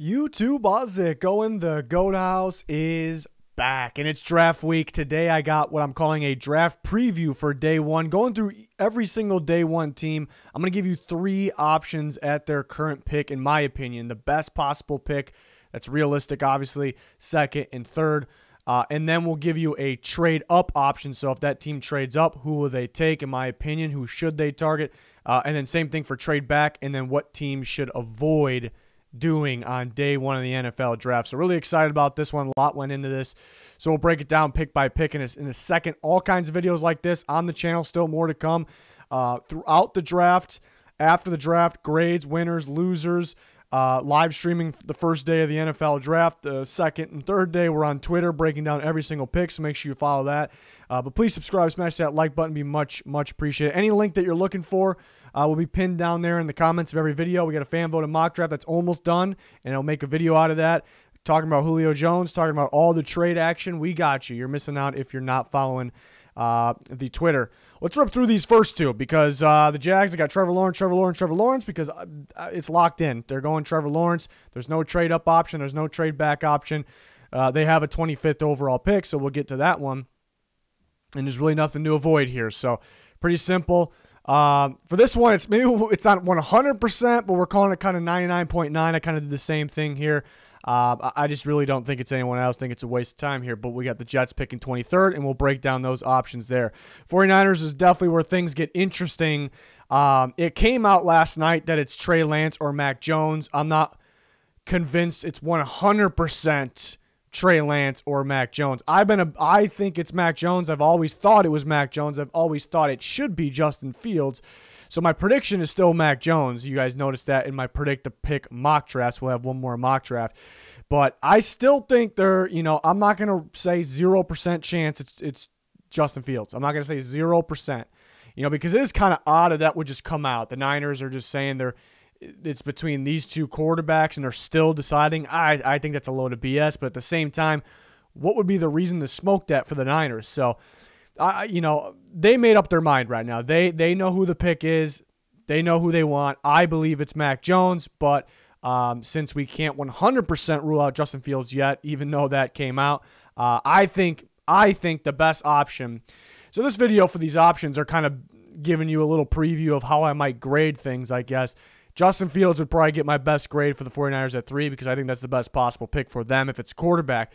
YouTube, how's it going? The GOAT House is back, and it's draft week. Today I got what I'm calling a draft preview for day one, going through every single day one team. I'm going to give you three options at their current pick, in my opinion. The best possible pick that's realistic, obviously, second and third. And then we'll give you a trade up option. So if that team trades up, who will they take, in my opinion? Who should they target? And then same thing for trade back, and then what teams should avoid doing on day one of the NFL draft. So really excited about this one. A lot went into this. So we'll break it down pick by pick in a second. All kinds of videos like this on the channel. Still more to come throughout the draft, after the draft, grades, winners, losers, live streaming the first day of the NFL draft. The second and third day, we're on Twitter breaking down every single pick, so make sure you follow that. But please subscribe, smash that like button. Be much appreciated. Any link that you're looking for will be pinned down there in the comments of every video. We got a fan voted mock draft that's almost done, and I'll make a video out of that. Talking about Julio Jones, talking about all the trade action. We got you. You're missing out if you're not following the Twitter. Let's rip through these first two because the Jags, they got Trevor Lawrence because it's locked in. They're going Trevor Lawrence. There's no trade up option. There's no trade back option. They have a 25th overall pick, so we'll get to that one. And there's really nothing to avoid here. So pretty simple. For this one, it's not 100%, but we're calling it kind of 99.9. I kind of did the same thing here. I just really don't think it's anyone else. I think it's a waste of time here, but we got the Jets picking 23rd, and we'll break down those options there. 49ers is definitely where things get interesting. It came out last night that it's Trey Lance or Mac Jones. I'm not convinced it's 100% Trey Lance or Mac Jones. I think it's Mac Jones. I've always thought it was Mac Jones. I've always thought it should be Justin Fields. So my prediction is still Mac Jones. You guys noticed that in my predict to pick mock drafts. We'll have one more mock draft. But I still think I'm not going to say 0% chance it's Justin Fields. I'm not going to say 0%. Because it is kind of odd that would just come out. The Niners are just saying it's between these two quarterbacks and they're still deciding. I think that's a load of BS. But at the same time, what would be the reason to smoke that for the Niners? So they made up their mind right now. They know who the pick is. They know who they want. I believe it's Mac Jones, but since we can't 100% rule out Justin Fields yet, even though that came out, I think the best option. So this video for these options are kind of giving you a little preview of how I might grade things, I guess. Justin Fields would probably get my best grade for the 49ers at 3 because I think that's the best possible pick for them if it's quarterback.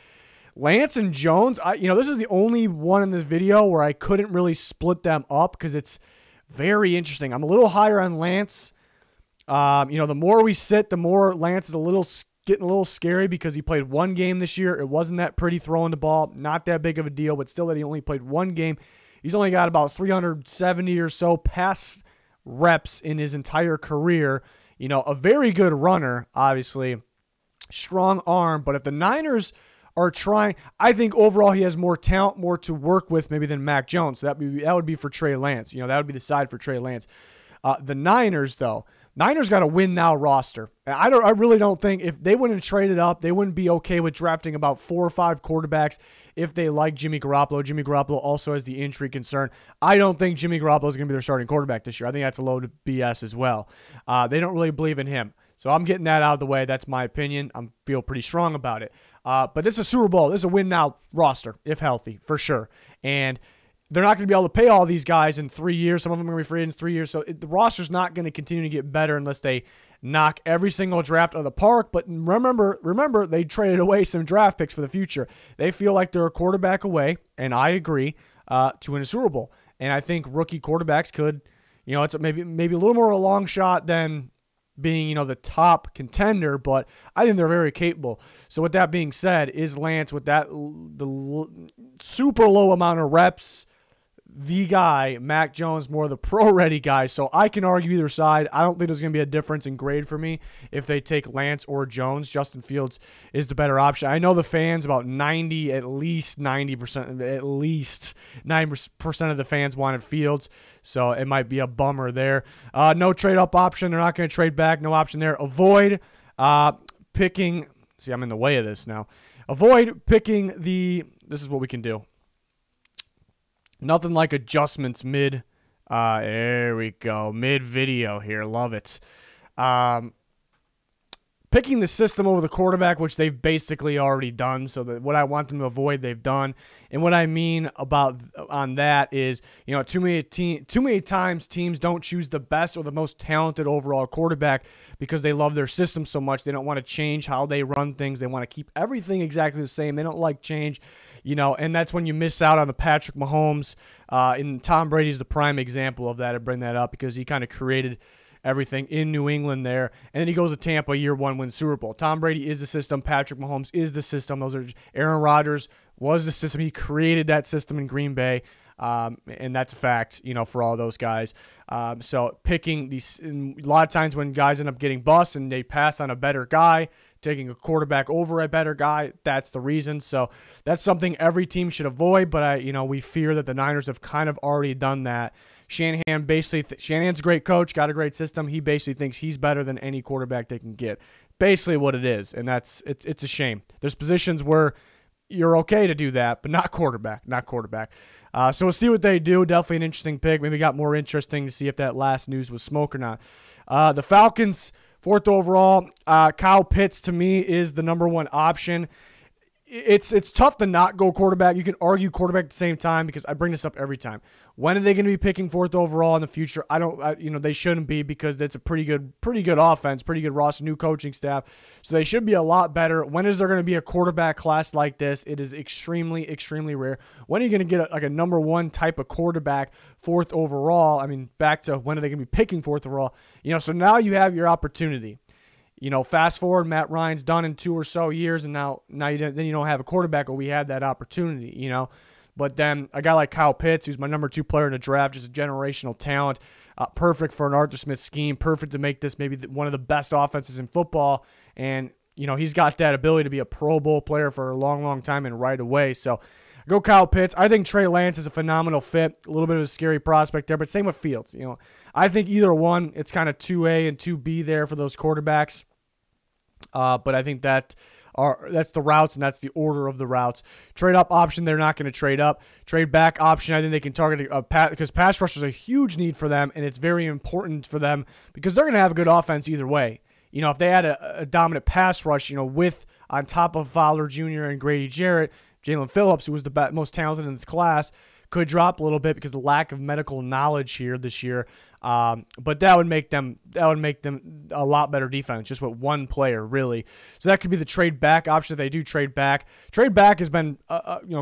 Lance and Jones, this is the only one in this video where I couldn't really split them up because it's very interesting. I'm a little higher on Lance. The more we sit, the more Lance is getting a little scary because he played one game this year. It wasn't that pretty throwing the ball. Not that big of a deal, but still that he only played one game. He's only got about 370 or so pass reps in his entire career. A very good runner, obviously. Strong arm, but if the Niners are trying, I think overall he has more talent, more to work with maybe than Mac Jones. So that would be for Trey Lance. That would be the side for Trey Lance. The Niners, though, got a win now roster. I really don't think if they wouldn't have traded up, they wouldn't be okay with drafting about 4 or 5 quarterbacks if they like Jimmy Garoppolo. Jimmy Garoppolo also has the injury concern. I don't think Jimmy Garoppolo is going to be their starting quarterback this year. I think that's a load of BS as well. They don't really believe in him. So I'm getting that out of the way. That's my opinion. I feel pretty strong about it. But this is a Super Bowl. This is a win now roster, if healthy, for sure. And they're not going to be able to pay all these guys in 3 years. Some of them are going to be free agents in 3 years. So the roster's not going to continue to get better unless they knock every single draft out of the park. But remember, they traded away some draft picks for the future. They feel like they're a quarterback away, and I agree, to win a Super Bowl. And I think rookie quarterbacks could, it's maybe a little more of a long shot than being, the top contender, but I think they're very capable. So with that being said, is Lance with the super low amount of reps the guy? Mac Jones more the pro-ready guy. So I can argue either side. I don't think there's going to be a difference in grade for me if they take Lance or Jones. Justin Fields is the better option. I know the fans, at least 90% of the fans wanted Fields, so it might be a bummer there. No trade-up option. They're not going to trade back. No option there. Avoid picking. See, I'm in the way of this now. Avoid picking this is what we can do. Nothing like adjustments mid. There we go. Mid video here. Love it. picking the system over the quarterback, which they've basically already done. So that what I want them to avoid, they've done. And what I mean about on that is, you know, too many times teams don't choose the best or the most talented overall quarterback because they love their system so much. They don't want to change how they run things. They want to keep everything exactly the same. They don't like change, you know, and that's when you miss out on the Patrick Mahomes. And Tom Brady's the prime example of that. I bring that up because he kind of created everything in New England there. And then he goes to Tampa, year one, wins Super Bowl. Tom Brady is the system. Patrick Mahomes is the system. Aaron Rodgers was the system. He created that system in Green Bay. And that's a fact, you know, for all those guys. So picking these, a lot of times when guys end up getting bust and they pass on a better guy, taking a quarterback over a better guy, that's the reason. So that's something every team should avoid. But we fear that the Niners have kind of already done that. Shanahan basically, Shanahan's a great coach, got a great system. He basically thinks he's better than any quarterback they can get. Basically what it is, and it's a shame. There's positions where you're okay to do that, but not quarterback. So we'll see what they do. Definitely an interesting pick. Maybe got more interesting to see if that last news was smoke or not. The Falcons, 4th overall. Kyle Pitts, to me, is the #1 option. It's tough to not go quarterback. You can argue quarterback at the same time because I bring this up every time. When are they going to be picking 4th overall in the future? They shouldn't be because it's a pretty good offense, pretty good roster, new coaching staff. So they should be a lot better. When is there going to be a quarterback class like this? It is extremely, extremely rare. When are you going to get a #1 type of quarterback 4th overall? I mean, back to when are they going to be picking 4th overall? So now you have your opportunity. Fast forward, Matt Ryan's done in 2 or so years, and now you don't have a quarterback, or we had that opportunity, But then a guy like Kyle Pitts, who's my #2 player in the draft, just a generational talent, perfect for an Arthur Smith scheme, perfect to make this maybe one of the best offenses in football. And, he's got that ability to be a Pro Bowl player for a long, long time and right away. So go Kyle Pitts. I think Trey Lance is a phenomenal fit, a little bit of a scary prospect there, but same with Fields. I think either one, it's kind of 2A and 2B there for those quarterbacks. But I think that's the routes, and that's the order of the routes. Trade up option, they're not going to trade up. Trade back option, I think they can target because pass rush is a huge need for them, and it's very important for them because they're going to have a good offense either way. If they had a dominant pass rush, with on top of Fowler Jr. and Grady Jarrett, Jalen Phillips, who was the most talented in this class, could drop a little bit because of the lack of medical knowledge here this year. But that would make them a lot better defense, just with one player, really. So that could be the trade back option if they do trade back. Trade back has been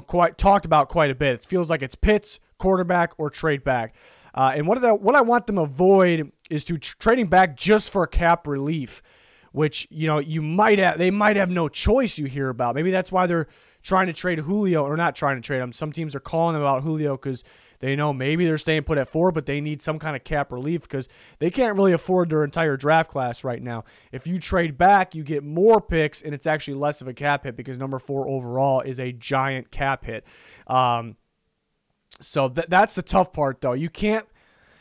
quite talked about quite a bit. It feels like it's Pitts, quarterback, or trade back. And what I want them to avoid is trading back just for cap relief, which they might have no choice. You hear about maybe that's why they're trying to trade Julio, or not trying to trade him. Some teams are calling about Julio because they know maybe they're staying put at 4, but they need some kind of cap relief because they can't really afford their entire draft class right now. If you trade back, you get more picks, and it's actually less of a cap hit because #4 overall is a giant cap hit. So that's the tough part, though. You can't.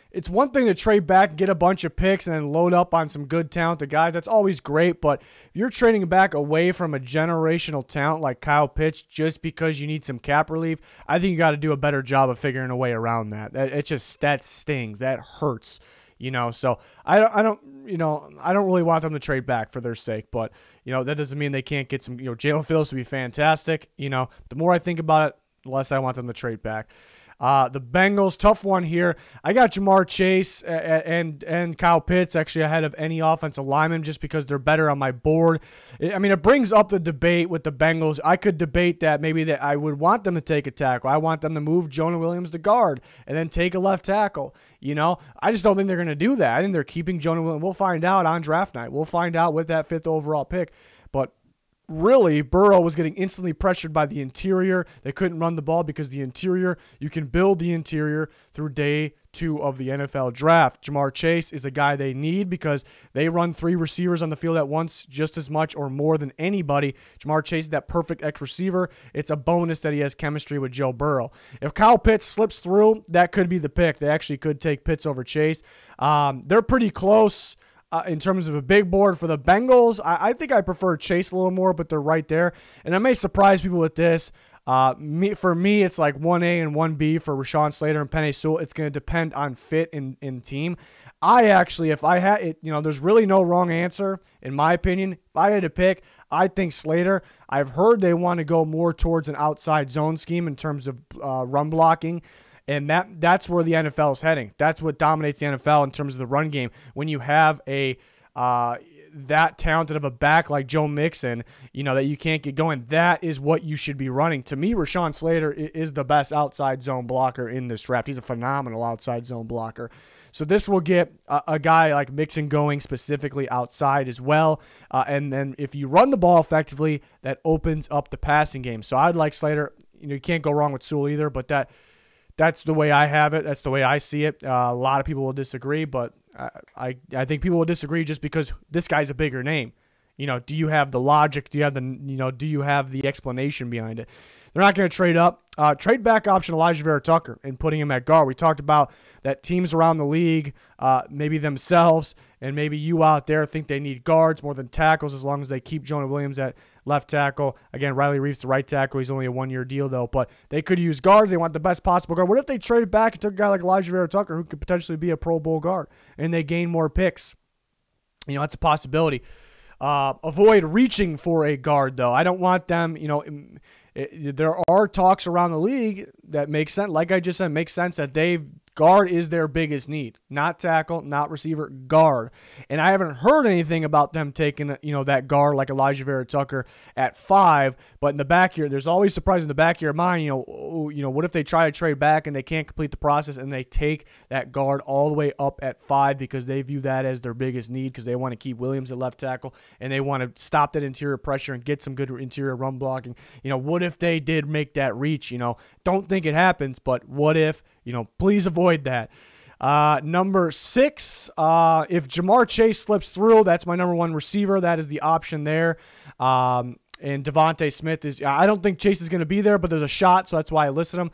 It's one thing to trade back, get a bunch of picks, and then load up on some good, talented guys. That's always great, but if you're trading back away from a generational talent like Kyle Pitts just because you need some cap relief, I think you got to do a better job of figuring a way around that. That stings. That hurts. So I don't really want them to trade back for their sake, but that doesn't mean they can't get some. Jalen Phillips would be fantastic. The more I think about it, the less I want them to trade back. The Bengals, tough one here. I got Jamar Chase and Kyle Pitts actually ahead of any offensive lineman just because they're better on my board. It brings up the debate with the Bengals. I could debate that maybe that I would want them to take a tackle. I want them to move Jonah Williams to guard and then take a left tackle. I just don't think they're going to do that. I think they're keeping Jonah Williams. We'll find out on draft night. We'll find out with that 5th overall pick. But really, Burrow was getting instantly pressured by the interior. They couldn't run the ball because the interior, you can build the interior through day 2 of the NFL draft. Jamar Chase is a guy they need because they run 3 receivers on the field at once just as much or more than anybody. Jamar Chase is that perfect X receiver. It's a bonus that he has chemistry with Joe Burrow. If Kyle Pitts slips through, that could be the pick. They actually could take Pitts over Chase. They're pretty close. In terms of a big board for the Bengals, I think I prefer Chase a little more, but they're right there. And I may surprise people with this. For me, it's like 1A and 1B for RASHAWN, SLATER, and PENEI. It's going to depend on fit in team. I actually, if I had it, there's really no wrong answer in my opinion. If I had to pick, I think SLATER. I've heard they want to go more towards an outside zone scheme in terms of run blocking. And that's where the NFL is heading. That's what dominates the NFL in terms of the run game. When you have a that talented of a back like Joe Mixon, that you can't get going, that is what you should be running. To me, Rashawn Slater is the best outside zone blocker in this draft. He's a phenomenal outside zone blocker. So this will get a guy like Mixon going specifically outside as well. And then if you run the ball effectively, that opens up the passing game. So I'd like Slater. You can't go wrong with Sewell either, but that's the way I have it. That's the way I see it. A lot of people will disagree, but I think people will disagree just because this guy's a bigger name. Do you have the logic? Do you have do you have the explanation behind it? They're not going to trade up. Trade back option ALIJAH VERA-TUCKER and putting him at guard. We talked about that teams around the league, maybe themselves, and maybe you out there think they need guards more than tackles as long as they keep Jonah Williams at left tackle. Again, Riley Reif's the right tackle. He's only a one-year deal, though. But they could use guards. They want the best possible guard. What if they traded back and took a guy like ALIJAH VERA-TUCKER who could potentially be a Pro Bowl guard, and they gain more picks? That's a possibility. Avoid reaching for a guard, though. I don't want them, there are talks around the league that make sense. Like I just said, makes sense that guard is their biggest need. Not tackle, not receiver, guard. And I haven't heard anything about them taking, that guard like ALIJAH VERA-TUCKER at 5. But in the back here, there's always surprise in the back of your mind, what if they try to trade back and they can't complete the process and they take that guard all the way up at 5 because they view that as their biggest need because they want to keep Williams at left tackle and they want to stop that interior pressure and get some good interior run blocking. What if they did make that reach? Don't think it happens, but what if? Please avoid that. Number 6, if Jamar Chase slips through, that's my number 1 receiver. That is the option there. And Devontae Smith is, I don't think Chase is going to be there, but there's a shot, so that's why I listed him.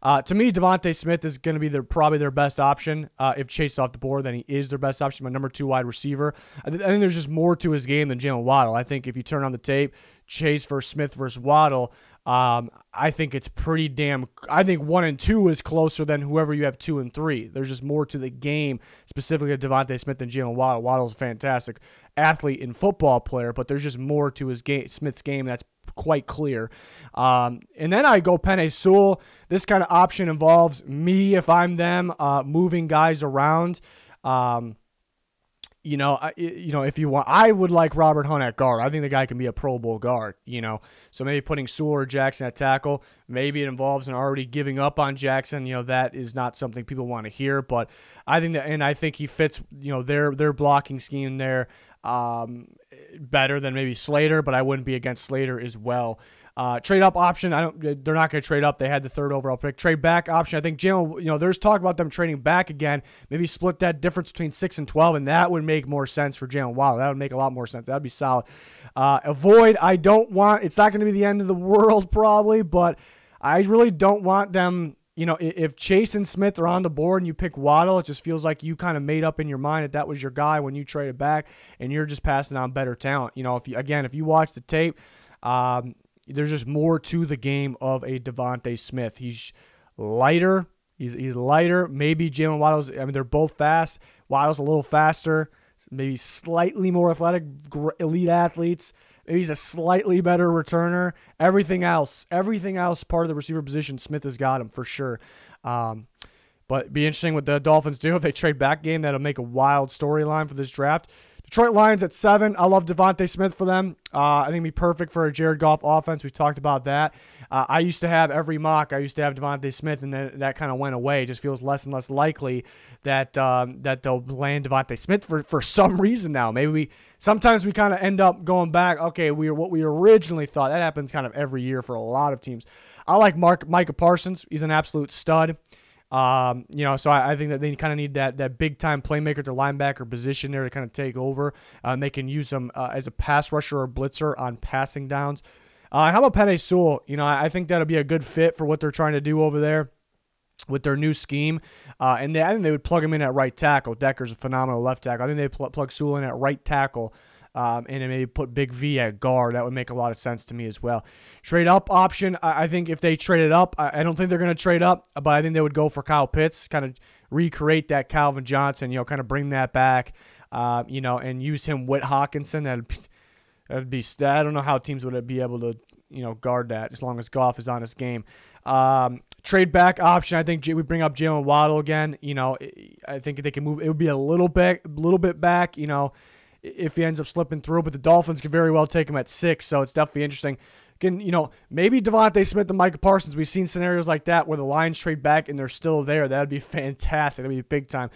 To me, Devontae Smith is going to be probably their best option. If Chase is off the board, then he is their best option, my number 2 wide receiver. I think there's just more to his game than Jalen Waddle. I think if you turn on the tape, Chase versus Smith versus Waddle, I think it's pretty damn. I think 1 and 2 is closer than whoever you have 2 and 3. There's just more to the game, specifically of Devontae Smith than Jalen Waddle. Waddle's a fantastic athlete and football player, but there's just more to his game, Smith's game. That's quite clear. And then I go PENEI SEWELL. This kind of option involves me, if I'm them, moving guys around. If you want, I would like Robert Hunt at guard. I think the guy can be a Pro Bowl guard, So maybe putting Sewell or Jackson at tackle. Maybe it involves an already giving up on Jackson. That is not something people want to hear. But I think and I think he fits, their blocking scheme there better than maybe SLATER. But I wouldn't be against SLATER as well. Trade up option, they're not going to trade up. They had the 3rd overall pick. Trade back option, I think Jalen, there's talk about them trading back again. Maybe split that difference between 6 and 12, and that would make more sense for Jalen Waddle. That would make a lot more sense. That would be solid. Avoid, it's not going to be the end of the world probably, but I really don't want them, if Chase and Smith are on the board and you pick Waddle, it just feels like you kind of made up in your mind that was your guy when you traded back, and you're just passing on better talent. If you watch the tape, there's just more to the game of a Devontae Smith. He's lighter. He's lighter. Maybe Jalen Waddle's, they're both fast. Waddle's a little faster, maybe slightly more athletic, elite athletes. Maybe he's a slightly better returner. Everything else part of the receiver position, Smith has got him for sure. But it'd be interesting what the Dolphins do if they trade back game. That'll make a wild storyline for this draft. Detroit Lions at 7. I love Devontae Smith for them. I think it'd be perfect for a Jared Goff offense. We've talked about that. I used to have every mock. I used to have Devontae Smith, and then that kind of went away. It just feels less and less likely that they'll land Devontae Smith for some reason now. Sometimes we kind of end up going back. Okay, what we originally thought. That happens kind of every year for a lot of teams. I like Micah Parsons. He's an absolute stud. So I think that they kind of need that big-time playmaker at their linebacker position there to kind of take over. They can use him as a pass rusher or blitzer on passing downs. How about PENEI SEWELL? I think that'll be a good fit for what they're trying to do over there with their new scheme. And I think they would plug him in at right tackle. Decker's a phenomenal left tackle. I think they plug Sewell in at right tackle. And then maybe put Big V at guard. That would make a lot of sense to me as well. Trade up option. I think if they traded up, I don't think they're going to trade up, but I think they would go for Kyle Pitts, kind of recreate that Calvin Johnson, kind of bring that back, and use him with Hawkinson. That'd be. I don't know how teams would be able to, guard that as long as Goff is on his game. Trade back option, I think we bring up Jalen Waddle again. I think they can move. It would be a little bit back, if he ends up slipping through. But the Dolphins could very well take him at 6, so it's definitely interesting. Again, maybe Devontae Smith and Micah Parsons. We've seen scenarios like that where the Lions trade back and they're still there. That would be fantastic. That would be big time.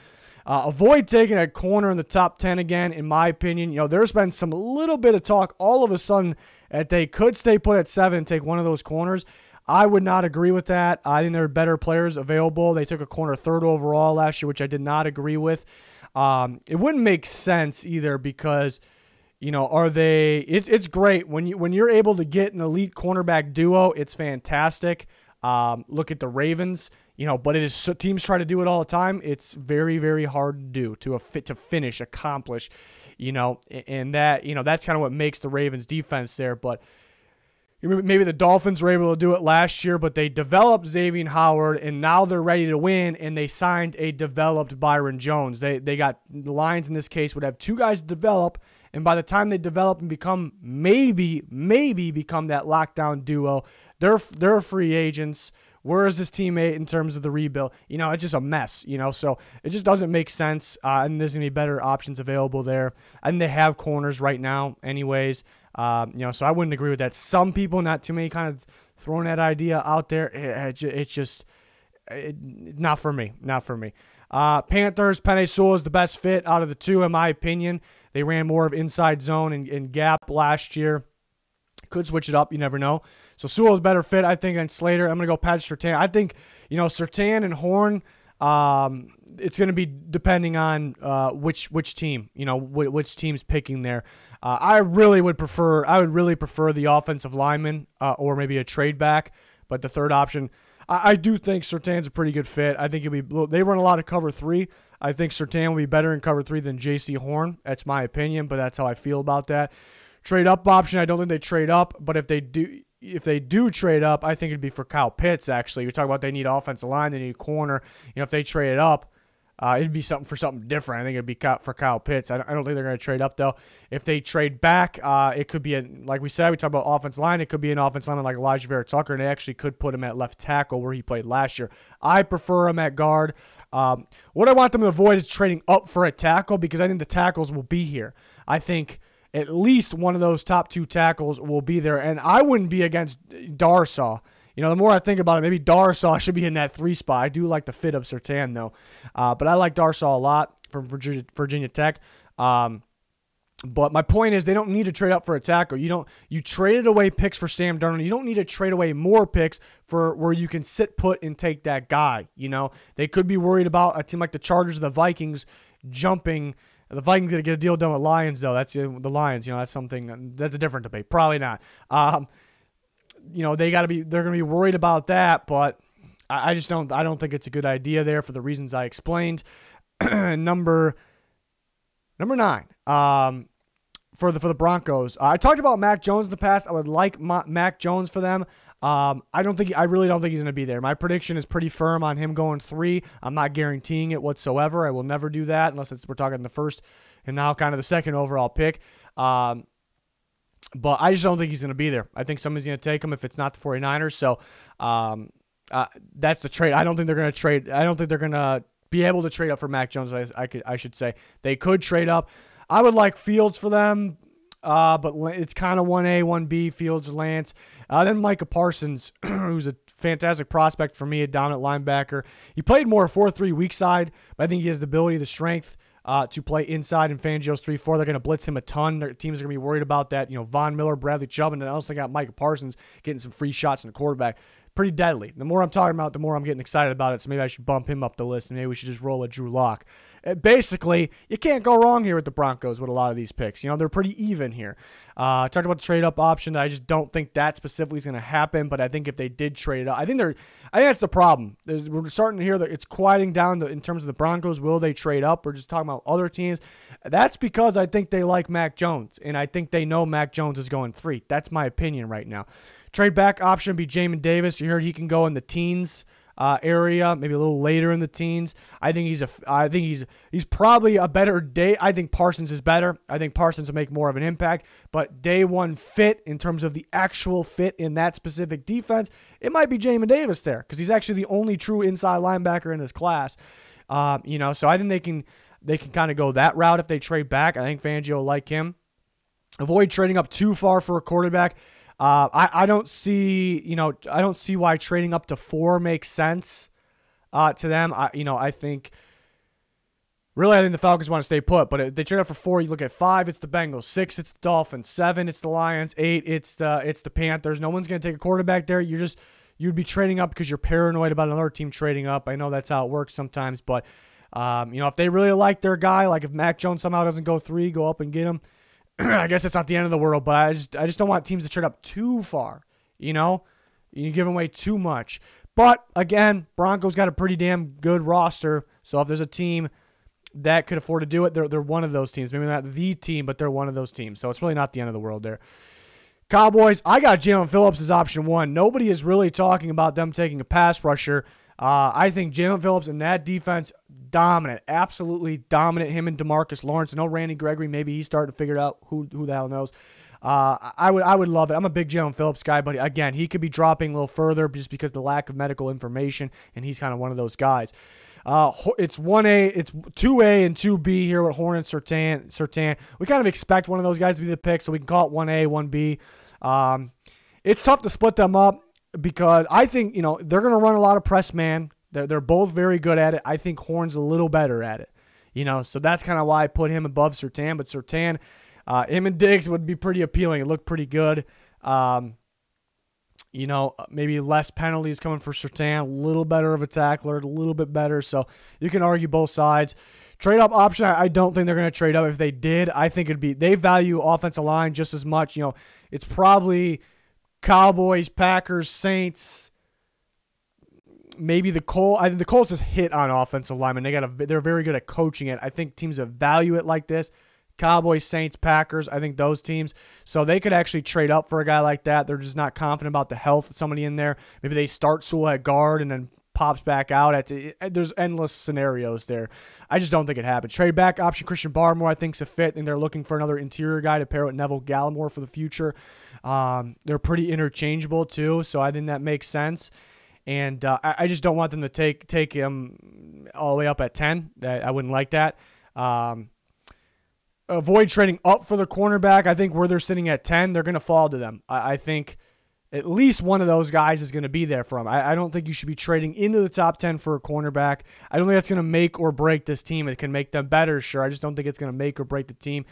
Avoid taking a corner in the top 10 again, in my opinion. There's been some little bit of talk all of a sudden that they could stay put at 7 and take one of those corners. I would not agree with that. I think there are better players available. They took a corner 3rd overall last year, which I did not agree with. It wouldn't make sense either because, it's great when you're able to get an elite cornerback duo. It's fantastic. Look at the Ravens, but it is teams try to do it all the time. It's very, very hard to do, to finish, accomplish, and that, that's kind of what makes the Ravens defense there. But maybe the Dolphins were able to do it last year, but they developed Xavier Howard, and now they're ready to win, and they signed a developed Byron Jones. They got the Lions in this case would have 2 guys develop, and by the time they develop and become maybe become that lockdown duo, they're free agents. Where is this teammate in terms of the rebuild? It's just a mess, so it just doesn't make sense, and there's going to be better options available there. And they have corners right now anyways, so I wouldn't agree with that. Some people, not too many, kind of throwing that idea out there. It's just not for me, Panthers, PENEI Sewell is the best fit out of the 2, in my opinion. They ran more of inside zone and gap last year. Could switch it up. You never know. So Sewell is a better fit, I think, than Slater. I'm going to go Patrick Surtain. I think, Surtain and Horn, it's going to be depending on which team, which team's picking there. I would really prefer the offensive lineman or maybe a trade back. But the third option, I do think Surtain's a pretty good fit. I think they run a lot of cover 3. I think Surtain will be better in cover 3 than JC Horn. That's my opinion, but that's how I feel about that. Trade up option, I don't think they trade up, but if they do trade up, I think it'd be for Kyle Pitts, actually. We talk about they need offensive line, they need corner. If they trade up, it'd be something different. I think it'd be for Kyle Pitts. I don't think they're going to trade up, though. If they trade back, it could be, like we said, we talk about offensive line. It could be an offensive lineman like ALIJAH VERA-TUCKER, and they actually could put him at left tackle where he played last year. I prefer him at guard. What I want them to avoid is trading up for a tackle because I think the tackles will be here. I think at least one of those top 2 tackles will be there, and I wouldn't be against DARRISAW. The more I think about it, maybe DARRISAW should be in that 3 spot. I do like the fit of Surtain, though. But I like DARRISAW a lot from Virginia Tech. But my point is they don't need to trade up for a tackle. You traded away picks for Sam Darnold. You don't need to trade away more picks for where you can sit put and take that guy. They could be worried about a team like the Chargers or the Vikings jumping. The Vikings going to get a deal done with Lions, though. That's the Lions. That's something that's a different debate. Probably not. They're going to be worried about that, but I don't think it's a good idea there for the reasons I explained. Number 9. For the Broncos. I talked about Mac Jones in the past. I would like Mac Jones for them. I really don't think he's going to be there. My prediction is pretty firm on him going 3. I'm not guaranteeing it whatsoever. I will never do that unless we're talking the first and now kind of the 2nd overall pick. But I just don't think he's going to be there. I think somebody's going to take him if it's not the 49ers. So that's the trade. I don't think they're going to trade. I don't think they're going to be able to trade up for Mac Jones. I should say they could trade up. I would like Fields for them, but it's kind of 1A, 1B, Fields, Lance. Then Micah Parsons, who's a fantastic prospect for me, a dominant linebacker. He played more 4-3 weak side, but I think he has the ability, the strength to play inside in Fangio's 3-4. They're going to blitz him a ton. Their teams are going to be worried about that. Von Miller, Bradley Chubb, and then I also got Micah Parsons getting some free shots in the quarterback. Pretty deadly. The more I'm talking about, the more I'm getting excited about it, so maybe I should bump him up the list, and maybe we should just roll a Drew Lock. Basically, you can't go wrong here with the Broncos with a lot of these picks. They're pretty even here. Talked about the trade-up option. I just don't think that specifically is going to happen, but I think if they did trade up, I think that's the problem. We're starting to hear that it's quieting down in terms of the Broncos. Will they trade up? We're just talking about other teams. That's because I think they like Mac Jones, and I think they know Mac Jones is going 3. That's my opinion right now. Trade back option would be Jamin Davis. You heard he can go in the teens. area, maybe a little later in the teens. I think he's probably a better day. I think Parsons is better. I think Parsons will make more of an impact, but day one fit in terms of the actual fit in that specific defense, it might be Jamin Davis there because he's actually the only true inside linebacker in this class. So I think they can kind of go that route if they trade back. I think Fangio will like him. Avoid trading up too far for a quarterback. I don't see why trading up to 4 makes sense to them. I think the Falcons want to stay put, but if they trade up for 4, you look at 5, it's the Bengals, 6, it's the Dolphins, 7, it's the Lions, 8, it's the Panthers. No one's going to take a quarterback there. You'd be trading up because you're paranoid about another team trading up. I know that's how it works sometimes, but if they really like their guy, like if Mac Jones somehow doesn't go 3, go up and get him. I guess it's not the end of the world, but I just don't want teams to trade up too far. You give away too much. But again, Broncos got a pretty damn good roster. So if there's a team that could afford to do it, they're one of those teams. Maybe not the team, but they're one of those teams. So it's really not the end of the world there. Cowboys, I got Jalen Phillips as option 1. Nobody is really talking about them taking a pass rusher. I think Jalen Phillips and that defense, dominant, absolutely dominant. Him and DeMarcus Lawrence. I know Randy Gregory, maybe he's starting to figure it out. Who the hell knows? I would love it. I'm a big Jalen Phillips guy, but again, he could be dropping a little further just because of the lack of medical information, and he's kind of one of those guys. It's 1A, it's 2A and 2B here with Horn and Surtain. We kind of expect one of those guys to be the pick, so we can call it 1A, 1B. It's tough to split them up, because I think, they're going to run a lot of press man. They're both very good at it. I think Horn's a little better at it. So that's kind of why I put him above Surtain. But Surtain, him and Diggs would be pretty appealing. It looked pretty good. Maybe less penalties coming for Surtain, a little better of a tackler, a little bit better. So you can argue both sides. Trade-up option, I don't think they're going to trade up. If they did, I think they value offensive line just as much. It's probably Cowboys, Packers, Saints, maybe the Colts. I think the Colts just hit on offensive linemen. They're very good at coaching it. I think teams that value it like this, Cowboys, Saints, Packers, I think those teams. So they could actually trade up for a guy like that. They're just not confident about the health of somebody in there. Maybe they start Sewell at guard and then pops back out. There's endless scenarios there. I just don't think it happens. Trade back option, Christian Barmore, I think is a fit, and they're looking for another interior guy to pair with Neville Gallimore for the future. They're pretty interchangeable too, so I think that makes sense. And I just don't want them to take him all the way up at 10. I wouldn't like that. Avoid trading up for the cornerback. I think where they're sitting at 10, they're going to fall to them. I think at least one of those guys is going to be there for them. I don't think you should be trading into the top 10 for a cornerback. I don't think that's going to make or break this team. It can make them better, sure. I just don't think it's going to make or break the team.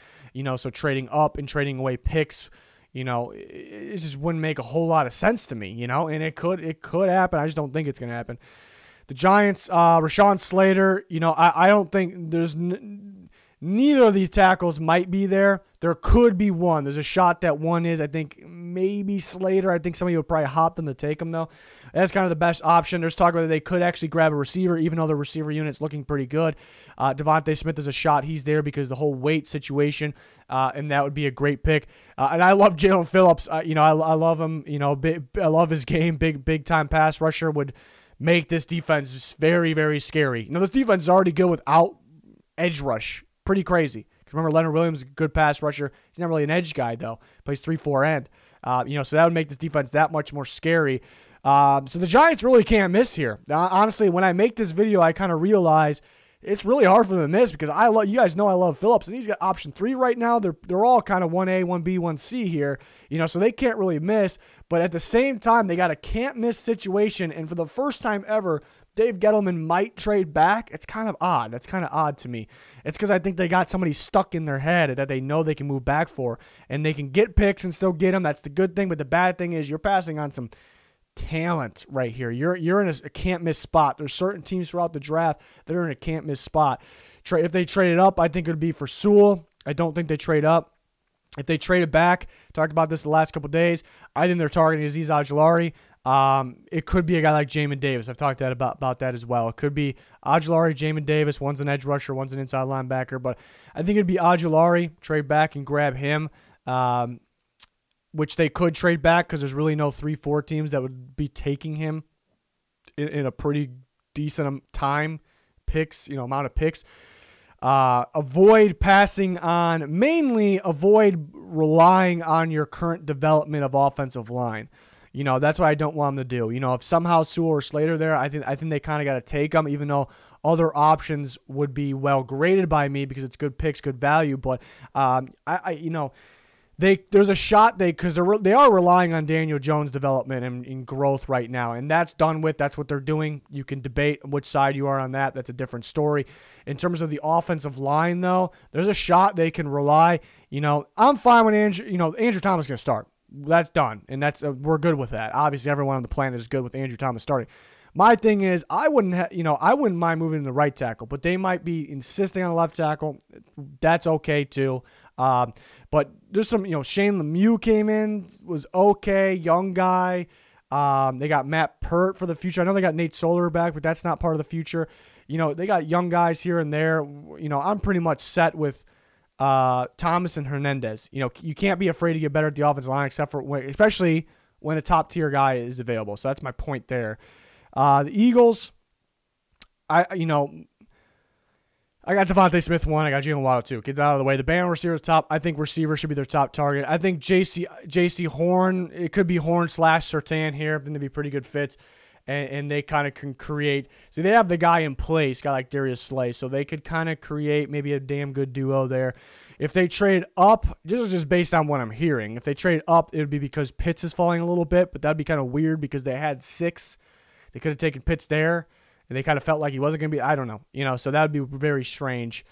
So trading up and trading away picks, it just wouldn't make a whole lot of sense to me, and it could happen. I just don't think it's going to happen. The Giants, RASHAWN Slater, I don't think there's neither of these tackles might be there. There could be one. There's a shot that one is. I think maybe Slater. I think somebody would probably hop them to take him, though. That's kind of the best option. There's talk about they could actually grab a receiver, even though the receiver unit's looking pretty good. Devontae Smith is a shot. He's there because the whole weight situation, and that would be a great pick. And I love Jalen Phillips. I love him. I love his game. Big time pass rusher would make this defense very, very scary. This defense is already good without edge rush. Pretty crazy. Remember, Leonard Williams is a good pass rusher. He's not really an edge guy, though. Plays 3-4 end. So that would make this defense that much more scary. So the Giants really can't miss here. Honestly, when I make this video, I kind of realize it's really hard for them to miss because you guys know I love Phillips, and he's got option 3 right now. They're all kind of 1A, 1B, 1C here. So they can't really miss. But at the same time, they got a can't-miss situation, and for the first time ever, Dave Gettleman might trade back. It's kind of odd. That's kind of odd to me. It's because I think they got somebody stuck in their head that they know they can move back for, and they can get picks and still get them. That's the good thing, but the bad thing is you're passing on some talent right here. You're in a can't-miss spot. There's certain teams throughout the draft that are in a can't-miss spot. If they traded up, I think it would be for Sewell. I don't think they trade up. If they traded back, talked about this the last couple of days, I think they're targeting AZEEZ OJULARI. It could be a guy like Jamin Davis. I've talked about that as well. It could be OJULARI, Jamin Davis. One's an edge rusher, one's an inside linebacker. But I think it'd be OJULARI, trade back and grab him, which they could trade back because there's really no 3-4 teams that would be taking him in a pretty decent time picks, amount of picks. Avoid passing on, mainly avoid relying on your current development of offensive line. That's what I don't want them to do. If somehow Sewell or Slater there, I think they kind of got to take them, even though other options would be well graded by me because it's good picks, good value. But there's a shot because they are relying on Daniel Jones' development and growth right now, and that's done with. That's what they're doing. You can debate which side you are on that. That's a different story. In terms of the offensive line, though, there's a shot they can rely. I'm fine with Andrew. Andrew Thomas is going to start. That's done, and we're good with that. Obviously, everyone on the planet is good with Andrew Thomas starting. My thing is, I wouldn't mind moving to the right tackle, but they might be insisting on the left tackle. That's okay too. But there's some, Shane Lemieux came in, was okay, young guy. They got Matt Pert for the future. I know they got Nate Solder back, but that's not part of the future. They got young guys here and there. I'm pretty much set with Thomas and Hernandez. You can't be afraid to get better at the offensive line, especially when a top tier guy is available. So that's my point there. The Eagles, I got Devontae Smith 1. I got Jalen Waddle 2. Get that out of the way. The band receivers top. I think receiver should be their top target. I think JC Horn, it could be Horn / Surtain here. I think they'd be pretty good fits. And they kind of can create. See, they have the guy in place, guy like Darius Slay, so they could kind of create maybe a damn good duo there. If they trade up, this is just based on what I'm hearing. If they trade up, it would be because Pitts is falling a little bit, but that'd be kind of weird because they had 6. They could have taken Pitts there, and they kind of felt like he wasn't going to be. I don't know. So that would be very strange.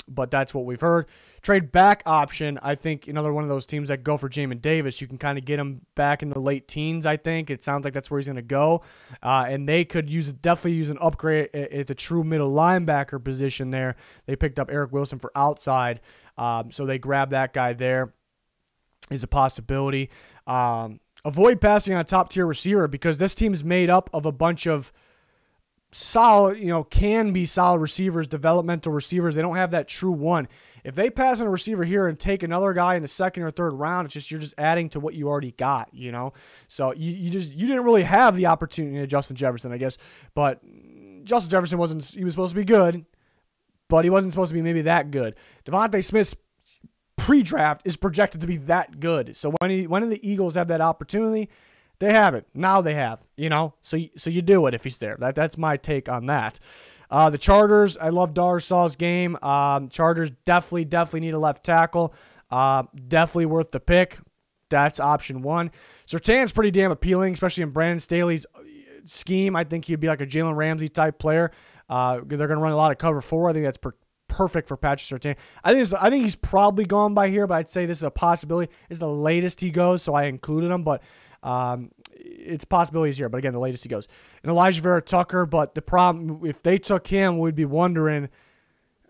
But that's what we've heard. Trade back option, I think another one of those teams that go for Jamin Davis. You can kind of get him back in the late teens, I think. It sounds like that's where he's going to go. And they could definitely use an upgrade at the true middle linebacker position there. They picked up Eric Wilson for outside. So they grabbed that guy there. Is a possibility. Avoid passing on a top-tier receiver because this team's made up of a bunch of solid, can be solid receivers, developmental receivers. They don't have that true one. If they pass on a receiver here and take another guy in the second or third round, you're just adding to what you already got, So you didn't really have the opportunity to Justin Jefferson, I guess. But Justin Jefferson he was supposed to be good, but he wasn't supposed to be maybe that good. Devontae Smith's pre-draft is projected to be that good. So when the Eagles have that opportunity, they have it. Now they have, So you do it if he's there. That's my take on that. The Chargers, I love Darrisaw's game. Chargers definitely need a left tackle. Definitely worth the pick. That's option 1. Surtain's pretty damn appealing, especially in Brandon Staley's scheme. I think he'd be like a Jalen Ramsey type player. They're going to run a lot of cover 4. I think that's perfect for Patrick Surtain. I think he's probably gone by here, but I'd say this is a possibility. It's the latest he goes, so I included him, but it's possibilities here. But again, the latest he goes. And ALIJAH VERA-TUCKER, but the problem, if they took him, we'd be wondering,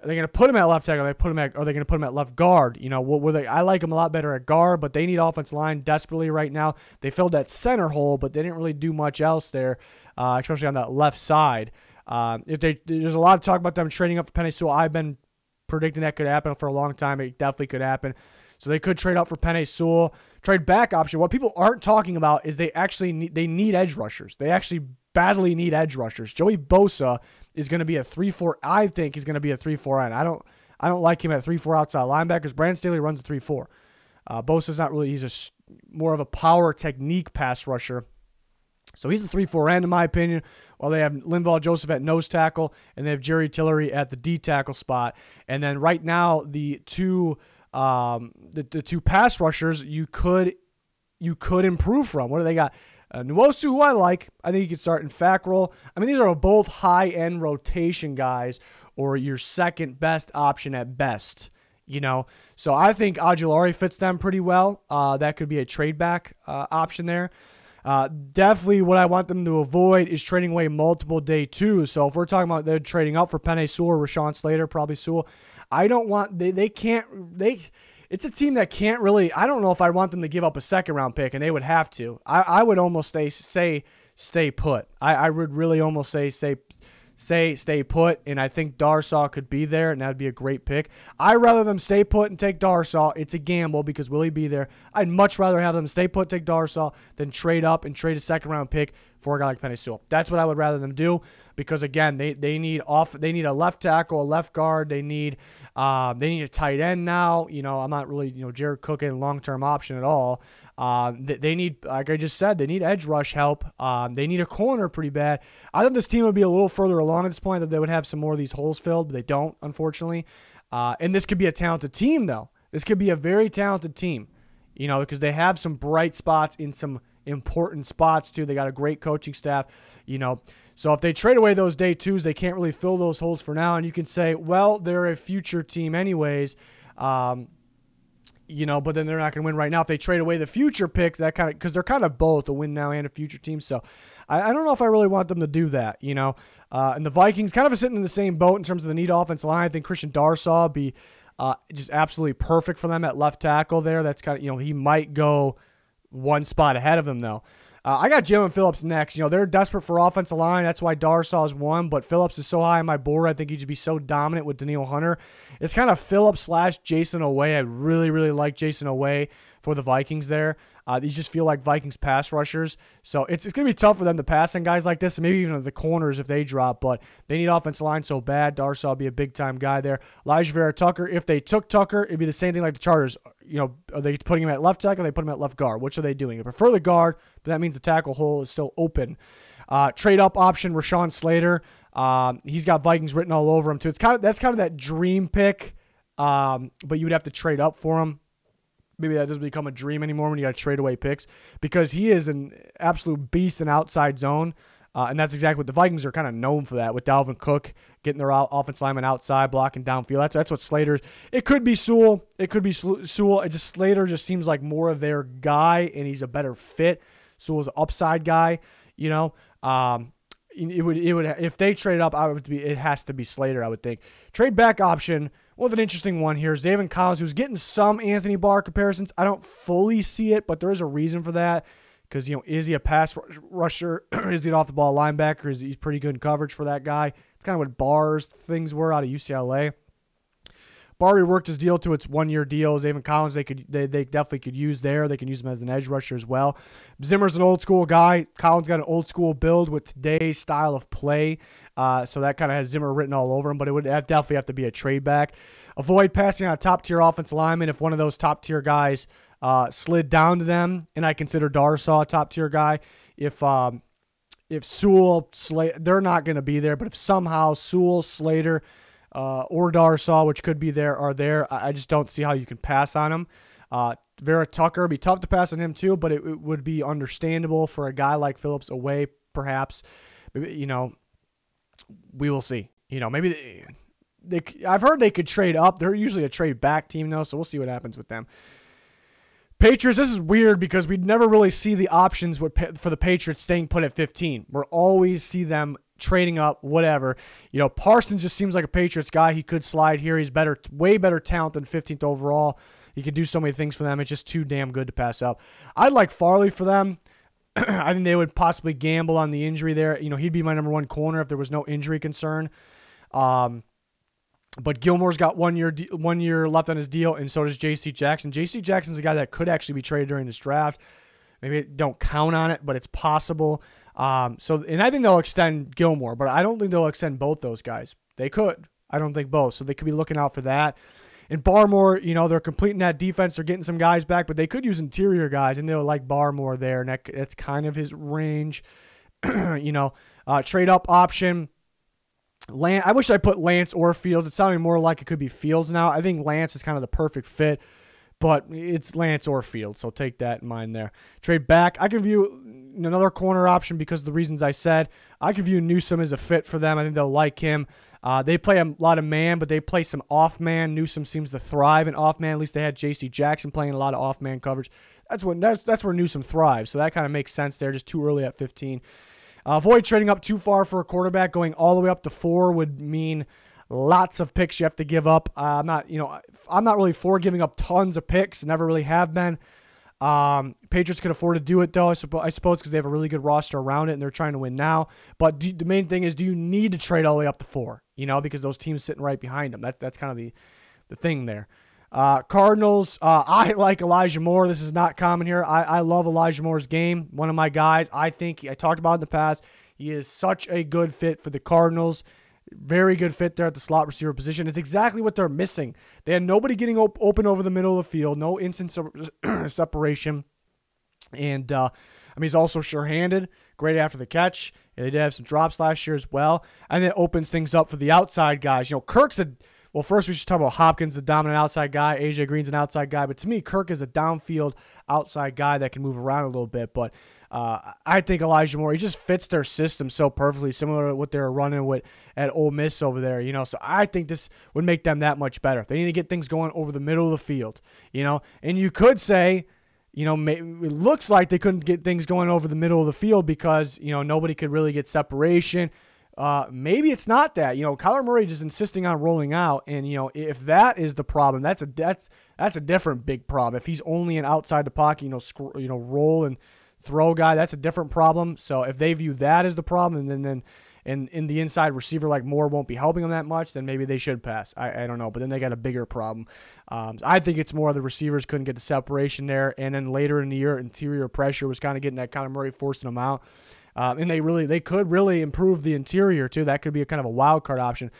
are they going to put him at left tackle? Are they going to put him at left guard? I like him a lot better at guard, but they need offensive line desperately right now. They filled that center hole, but they didn't really do much else there, especially on that left side. There's a lot of talk about them trading up for PENEI Sewell. I've been predicting that could happen for a long time. It definitely could happen. So they could trade up for PENEI Sewell. Trade back option. What people aren't talking about is they need edge rushers. They actually badly need edge rushers. Joey Bosa is going to be a 3-4. I think he's going to be a 3-4 end. I don't like him at 3-4 outside linebackers. Brandon Staley runs a 3-4. Bosa's not really. He's more of a power technique pass rusher. So he's a 3-4 end in my opinion. While they have Linval Joseph at nose tackle and they have Jerry Tillery at the D tackle spot. And then right now the two pass rushers you could improve from. What do they got? Nwosu, who I like. I think he could start in Fackrell. I mean, these are both high-end rotation guys or your second best option at best. So I think OJULARI fits them pretty well. That could be a trade back option there. Definitely what I want them to avoid is trading away multiple day 2s. So if we're talking about they're trading up for PENEI Sewell or RASHAWN Slater, probably Sewell. I don't want it's a team that can't really. I don't know if I want them to give up a second-round pick, and they would have to. I would almost say stay put. I would really almost say say stay put, and I think DARRISAW could be there, and that would be a great pick. I'd rather them stay put and take DARRISAW. It's a gamble because will he be there? I'd much rather have them stay put, take DARRISAW, than trade up and trade a second-round pick for a guy like PENEI Sewell. That's what I would rather them do because, again, they need a left tackle, a left guard. They need a tight end now. You know, I'm not really, Jared Cook a long-term option at all. They need, like I just said, they need edge rush help. They need a corner pretty bad. I think this team would be a little further along at this point, that they would have some more of these holes filled, but they don't, unfortunately. And this could be a talented team, though. This could be a very talented team, because they have some bright spots in some important spots, too. They got a great coaching staff, So if they trade away those day twos, they can't really fill those holes for now. And you can say, well, they're a future team anyways. But then they're not going to win right now. If they trade away the future pick, because they're kind of both a win now and a future team. So I don't know if I really want them to do that, And the Vikings kind of are sitting in the same boat in terms of the need offensive line. I think Christian DARRISAW would be just absolutely perfect for them at left tackle there. That's kind of, he might go one spot ahead of them, though. I got Jalen Phillips next. They're desperate for offensive line. That's why DARRISAW is one, but Phillips is so high on my board. I think he'd just be so dominant with Danielle Hunter. It's kind of Phillips / Jason Oweh. I really, really like Jason Oweh for the Vikings there. These just feel like Vikings pass rushers. So it's going to be tough for them to pass on guys like this, and maybe even the corners if they drop, but they need offensive line so bad. DARRISAW will be a big-time guy there. ALIJAH VERA-TUCKER, if they took Tucker, it'd be the same thing like the Chargers. Are they putting him at left tackle or they put him at left guard? Which are they doing? I prefer the guard, but that means the tackle hole is still open. Trade-up option, RASHAWN SLATER. He's got Vikings written all over him, too. That's kind of that dream pick, but you would have to trade up for him. Maybe that doesn't become a dream anymore when you got to trade away picks, because he is an absolute beast in outside zone, and that's exactly what the Vikings are kind of known for, that with Dalvin Cook getting their offensive lineman outside, blocking downfield. That's what Slater. It could be Sewell. It could be Sewell. Slater just seems like more of their guy, and he's a better fit. Sewell's an upside guy. It would if they trade up, it has to be Slater, I would think. Trade back option. Well, an interesting one here is Zaven Collins, who's getting some Anthony Barr comparisons. I don't fully see it, but there is a reason for that. Because, is he a pass rusher? Is he an off-the-ball linebacker? Is he pretty good in coverage for that guy? It's kind of what Barr's things were out of UCLA. Barr reworked his deal to its one-year deal. Zaven Collins, they definitely could use there. They can use him as an edge rusher as well. Zimmer's an old-school guy. Collins got an old-school build with today's style of play. So that kind of has Zimmer written all over him, but it would definitely have to be a trade back. Avoid passing on a top-tier offensive lineman if one of those top-tier guys slid down to them, and I consider DARRISAW a top-tier guy. If Sewell, Slater, they're not going to be there, but if somehow Sewell, Slater, or DARRISAW, which could be there, are there, I just don't see how you can pass on him. VERA-TUCKER, it'd be tough to pass on him too, but it would be understandable for a guy like Phillips away, perhaps. We will see. Maybe I've heard they could trade up. They're usually a trade back team, though, so we'll see what happens with them. Patriots, this is weird because we'd never really see the options for the Patriots staying put at 15. We'll always see them trading up, whatever. Parsons just seems like a Patriots guy. He could slide here. He's way better talent than 15th overall. He could do so many things for them. It's just too damn good to pass up. I'd like Farley for them. I think they would possibly gamble on the injury there. He'd be my number one corner if there was no injury concern. But Gilmore's got 1 year left on his deal, and so does JC Jackson. JC Jackson's a guy that could actually be traded during this draft. Maybe don't count on it, but it's possible. And I think they'll extend Gilmore, but I don't think they'll extend both those guys. They could. I don't think both. So they could be looking out for that. And BARMORE, they're completing that defense. They're getting some guys back, but they could use interior guys, and they'll like BARMORE there, and that's kind of his range. Trade up option. I wish I put Lance or Fields. It's sounding more like it could be Fields now. I think Lance is kind of the perfect fit, but it's Lance or Fields, so take that in mind there. Trade back. I can view another corner option because of the reasons I said. I can view Newsome as a fit for them. I think they'll like him. They play a lot of man, but they play some off-man. Newsome seems to thrive in off-man. At least they had J.C. Jackson playing a lot of off-man coverage. That's where Newsome thrives, so that kind of makes sense there, just too early at 15. Avoid trading up too far for a quarterback. Going all the way up to 4 would mean lots of picks you have to give up. I'm not really for giving up tons of picks. Never really have been. Patriots could afford to do it, though, I suppose, because they have a really good roster around it, and they're trying to win now. But the main thing is, do you need to trade all the way up to 4? You know, because those teams sitting right behind them. That's kind of the thing there. Cardinals, I like Elijah Moore. This is not common here. I love Elijah Moore's game. One of my guys. I think I talked about it in the past. He is such a good fit for the Cardinals. Very good fit there at the slot receiver position. It's exactly what they're missing. They had nobody getting open over the middle of the field, no instant separation. And, I mean, he's also sure-handed, great after the catch. And they did have some drops last year as well. And it opens things up for the outside guys. You know, Kirk's well, first we should talk about Hopkins, the dominant outside guy. AJ Green's an outside guy. But to me, Kirk is a downfield outside guy that can move around a little bit. But I think Elijah Moore, he just fits their system so perfectly, similar to what they're running with at Ole Miss over there, you know. So I think this would make them that much better. They need to get things going over the middle of the field, you know. And you could say, you know, it looks like they couldn't get things going over the middle of the field because, you know, nobody could really get separation. Maybe it's not that. You know, Kyler Murray just insisting on rolling out, and, you know, if that is the problem, that's a different big problem. If he's only an outside the pocket, you know, roll and throw guy, that's a different problem. So if they view that as the problem, and then in the inside receiver like Moore won't be helping them that much, then maybe they should pass. I don't know, but then they got a bigger problem. I think it's more the receivers couldn't get the separation there, and then later in the year, interior pressure was kind of getting that Kyler Murray, forcing them out. And they could really improve the interior too. That could be a kind of a wild card option.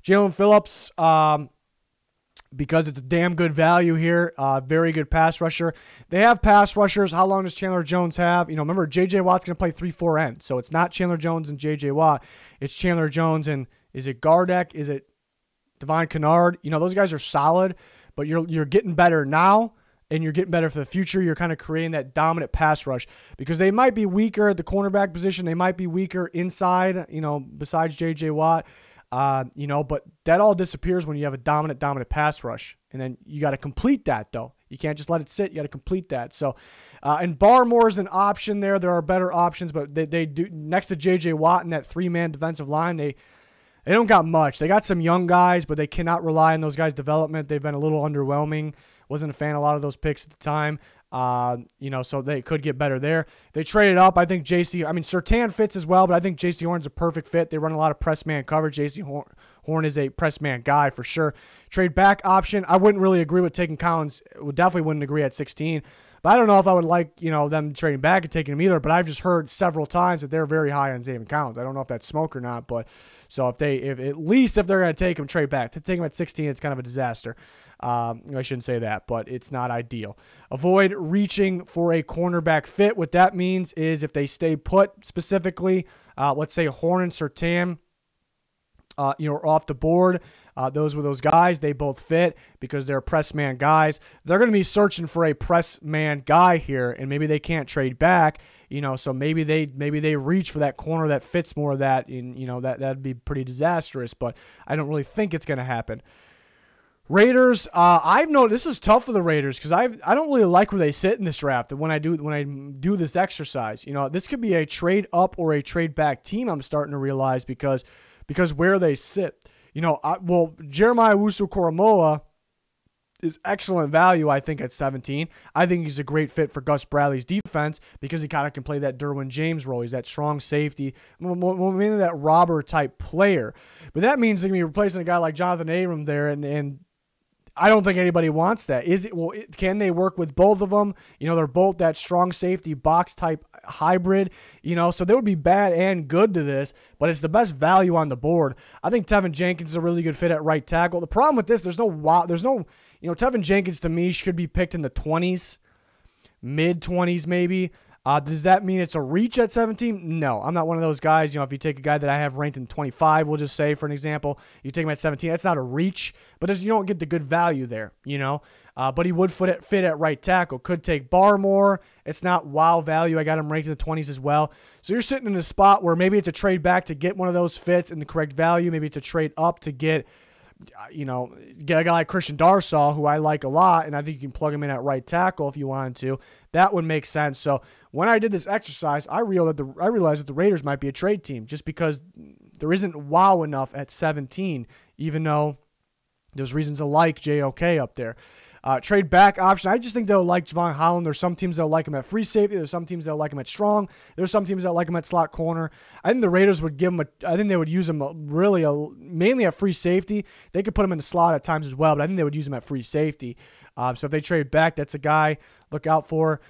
Jalen Phillips, because it's a damn good value here. Very good pass rusher. They have pass rushers. How long does Chandler Jones have? You know, remember, J.J. Watt's going to play 3-4 end. So it's not Chandler Jones and J.J. Watt. It's Chandler Jones and is it Gardeck? Is it Devon Kennard? You know, those guys are solid, but you're getting better now, and you're getting better for the future. You're kind of creating that dominant pass rush because they might be weaker at the cornerback position. They might be weaker inside, you know, besides J.J. Watt. You know, but that all disappears when you have a dominant pass rush. And then you got to complete that, though. You can't just let it sit. You got to complete that. So, and Barmore is an option there. There are better options, but they do, next to J.J. Watt and that 3-man defensive line, they don't got much. They got some young guys, but they cannot rely on those guys' development. They've been a little underwhelming. Wasn't a fan of a lot of those picks at the time. You know, so they could get better there. They traded up. I think Surtain fits as well, but I think J.C. Horn's a perfect fit. They run a lot of press man coverage. J.C. Horn is a press man guy for sure. Trade back option. I wouldn't really agree with taking Collins. Definitely wouldn't agree at 16. But I don't know if I would like, you know, them trading back and taking him either. But I've just heard several times that they're very high on Zaven Collins. I don't know if that's smoke or not. But so if they're going to take him, trade back. To take him at 16, it's kind of a disaster. I shouldn't say that, but it's not ideal. Avoid reaching for a cornerback fit. What that means is if they stay put specifically, let's say Horn and Surtain, you know, off the board. Those were those guys. They both fit because they're press man guys. They're going to be searching for a press man guy here, and maybe they can't trade back. You know, so maybe they reach for that corner that fits more of that. And you know that'd be pretty disastrous. But I don't really think it's going to happen. Raiders, I've noticed this is tough for the Raiders because I don't really like where they sit in this draft. When I do this exercise, you know, this could be a trade up or a trade back team. I'm starting to realize because where they sit. You know, Jeremiah Owusu-Koramoah is excellent value, I think, at 17. I think he's a great fit for Gus Bradley's defense because he kind of can play that Derwin James role. He's that strong safety, mainly that robber-type player. But that means they're going to be replacing a guy like Jonathan Abram there, and I don't think anybody wants that. Can they work with both of them? You know, they're both that strong safety box type hybrid, you know, so they would be bad and good to this, but it's the best value on the board. I think Teven Jenkins is a really good fit at right tackle. The problem with this, you know, Teven Jenkins to me should be picked in the 20s, mid-20s maybe. Does that mean it's a reach at 17? No, I'm not one of those guys. You know, if you take a guy that I have ranked in 25, we'll just say, for an example, you take him at 17, that's not a reach, but you don't get the good value there, you know. But he would fit at right tackle. Could take Barmore. It's not wow value. I got him ranked in the 20s as well. So you're sitting in a spot where maybe it's a trade back to get one of those fits in the correct value. Maybe it's a trade up to get, you know, get a guy like Christian Darrisaw, who I like a lot, and I think you can plug him in at right tackle if you wanted to. That would make sense. So when I did this exercise, I realized that the Raiders might be a trade team just because there isn't wow enough at 17, even though there's reasons to like JOK up there. Trade back option. I just think they'll like Javon Holland. There's some teams that'll like him at free safety. There's some teams that'll like him at strong. There's some teams that like him at slot corner. I think the Raiders would give him I think they would use him mainly at free safety. They could put him in the slot at times as well, but I think they would use him at free safety. So if they trade back, that's a guy look out for.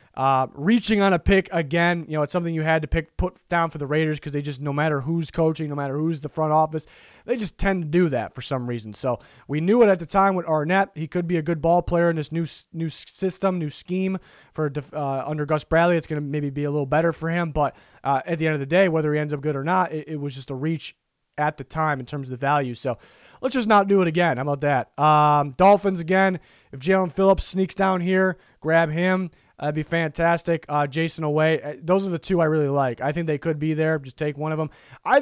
Reaching on a pick again, it's something you had to put down for the Raiders because they just, no matter who's coaching, no matter who's the front office, they just tend to do that for some reason. So we knew it at the time with Arnett. He could be a good ball player in this new system, new scheme for under Gus Bradley. It's going to maybe be a little better for him, but at the end of the day, whether he ends up good or not, it was just a reach at the time in terms of the value. So let's just not do it again. How about that? Dolphins again. If Jalen Phillips sneaks down here, grab him. That'd be fantastic. Jason Away. Those are the two I really like. I think they could be there. Just take one of them.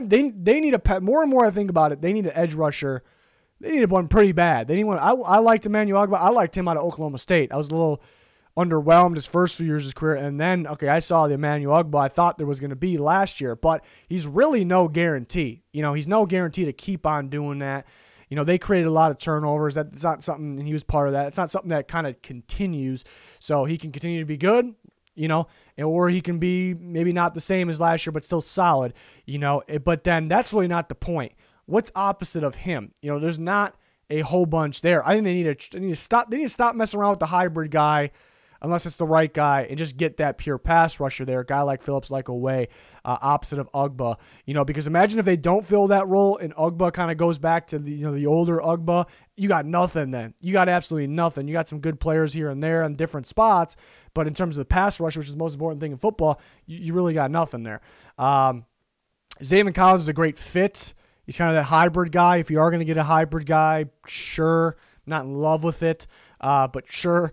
They need more and more I think about it. They need an edge rusher. They need one pretty bad. They need one. I liked Emmanuel Ogbah. I liked him out of Oklahoma State. I was a little underwhelmed his first few years of his career, and then I saw the Emmanuel Ogbah I thought there was going to be last year, but he's really no guarantee. He's no guarantee to keep on doing that. They created a lot of turnovers. That's not something, and he was part of that. It's not something that kind of continues. So he can continue to be good, or he can be maybe not the same as last year, but still solid, But then that's really not the point. What's opposite of him? There's not a whole bunch there. I think they need to stop messing around with the hybrid guy, unless it's the right guy, and just get that pure pass rusher there, a guy like Phillips, like Away, opposite of Ogbah. Because imagine if they don't fill that role and Ogbah kind of goes back to the older Ogbah, you got nothing then. You got absolutely nothing. You got some good players here and there in different spots, but in terms of the pass rush, which is the most important thing in football, you really got nothing there. Zaven Collins is a great fit. He's kind of that hybrid guy. If you are going to get a hybrid guy, sure. Not in love with it, but sure.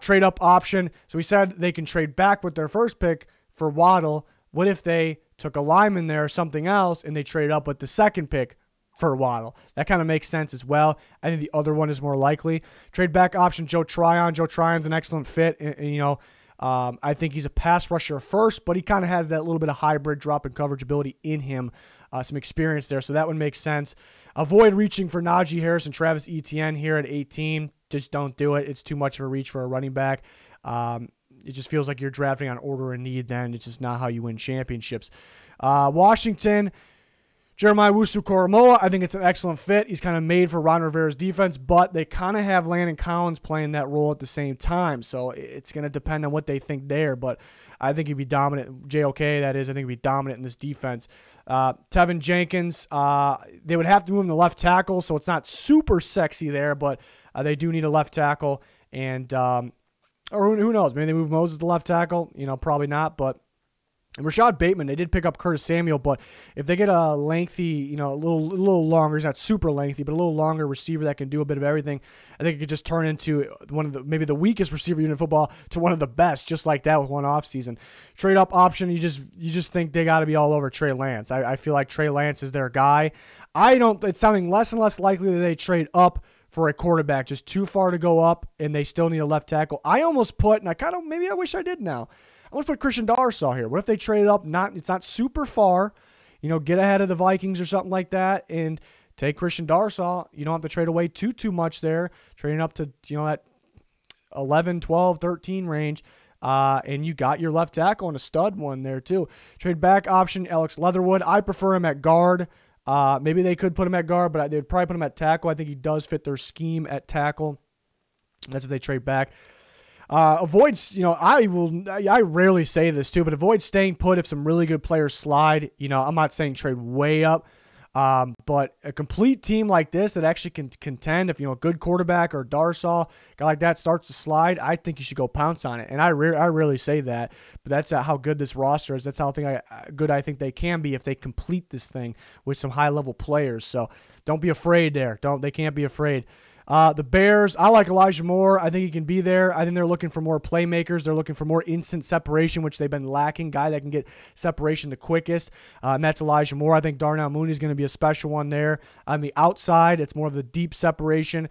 Trade up option. So we said they can trade back with their first pick for Waddle. What if they took a lineman there or something else and they trade up with the second pick for Waddle? That kind of makes sense as well. I think the other one is more likely. Trade back option, Joe Tryon. Joe Tryon's an excellent fit. I think he's a pass rusher first, but he kind of has that little bit of hybrid drop and coverage ability in him. Some experience there, so that would make sense. Avoid reaching for Najee Harris and Travis Etienne here at 18. Just don't do it. It's too much of a reach for a running back. It just feels like you're drafting on order and need then. It's just not how you win championships. Washington, Jeremiah Owusu-Koramoah, I think it's an excellent fit. He's kind of made for Ron Rivera's defense, but they kind of have Landon Collins playing that role at the same time, so it's going to depend on what they think there, but I think he'd be dominant. JOK, that is, I think he'd be dominant in this defense. Teven Jenkins, they would have to move him to left tackle, so it's not super sexy there, but they do need a left tackle, and or who knows, maybe they move Moses to left tackle, probably not, but and Rashad Bateman, they did pick up Curtis Samuel, but if they get a lengthy, a little longer, he's not super lengthy, but a little longer receiver that can do a bit of everything, I think it could just turn into one of maybe the weakest receiver unit in football to one of the best, just like that with one offseason. Trade up option, you just think they got to be all over Trey Lance. I feel like Trey Lance is their guy. It's sounding less and less likely that they trade up for a quarterback, just too far to go up, and they still need a left tackle. I almost put, and maybe I wish I did now, I want to put Christian Darrisaw here. What if they trade up? It's not super far. Get ahead of the Vikings or something like that and take Christian Darrisaw. You don't have to trade away too much there. Trading up to that 11, 12, 13 range. And you got your left tackle and a stud one there too. Trade back option, Alex Leatherwood. I prefer him at guard. Maybe they could put him at guard, but they'd probably put him at tackle. I think he does fit their scheme at tackle. That's if they trade back. Avoid, I rarely say this too, but avoid staying put if some really good players slide. I'm not saying trade way up, but a complete team like this that actually can contend, if a good quarterback or Darrisaw, guy like that starts to slide, I think you should go pounce on it. And I rarely say that, but that's how good this roster is. That's how good I think they can be if they complete this thing with some high level players. So don't be afraid there. They can't be afraid. The Bears, I like Elijah Moore. I think he can be there. I think they're looking for more playmakers. They're looking for more instant separation, which they've been lacking. Guy that can get separation the quickest, and that's Elijah Moore. I think Darnell Mooney is going to be a special one there. On the outside, it's more of the deep separation,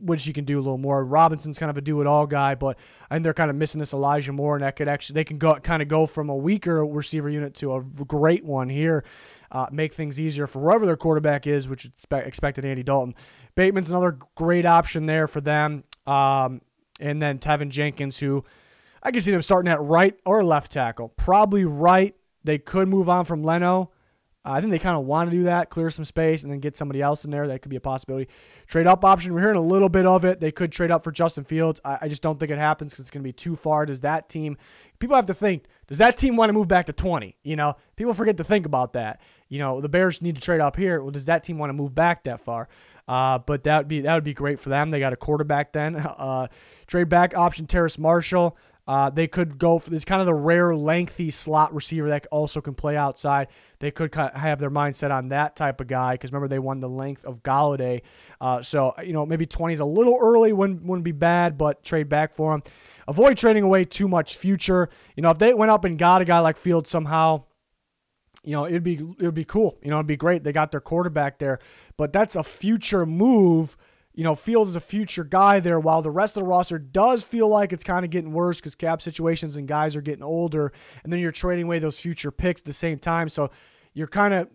which you can do a little more. Robinson's kind of a do-it-all guy, but I think they're kind of missing this Elijah Moore, and they can go from a weaker receiver unit to a great one here. Make things easier for whoever their quarterback is, which is expected Andy Dalton. Bateman's another great option there for them. And then Teven Jenkins, who I can see them starting at right or left tackle. Probably right. They could move on from Leno. I think they kind of want to do that, clear some space, and then get somebody else in there. That could be a possibility. Trade up option, we're hearing a little bit of it. They could trade up for Justin Fields. I just don't think it happens because it's going to be too far. Does that team, people have to think, does that team want to move back to 20? You know, people forget to think about that. You know, the Bears need to trade up here. Well, does that team want to move back that far? But that would be great for them. They got a quarterback then. Trade back option, Terrace Marshall. They could go for this kind of the rare lengthy slot receiver that also can play outside. They could have their mindset on that type of guy because remember they won the length of Galladay. So, you know, maybe 20 is a little early, wouldn't be bad, but trade back for him. Avoid trading away too much future. You know, if they went up and got a guy like Fields somehow, you know, it'd be cool. You know, it'd be great. They got their quarterback there, but that's a future move. You know, Fields is a future guy there while the rest of the roster does feel like it's kind of getting worse because cap situations and guys are getting older, and then you're trading away those future picks at the same time. So you're kind of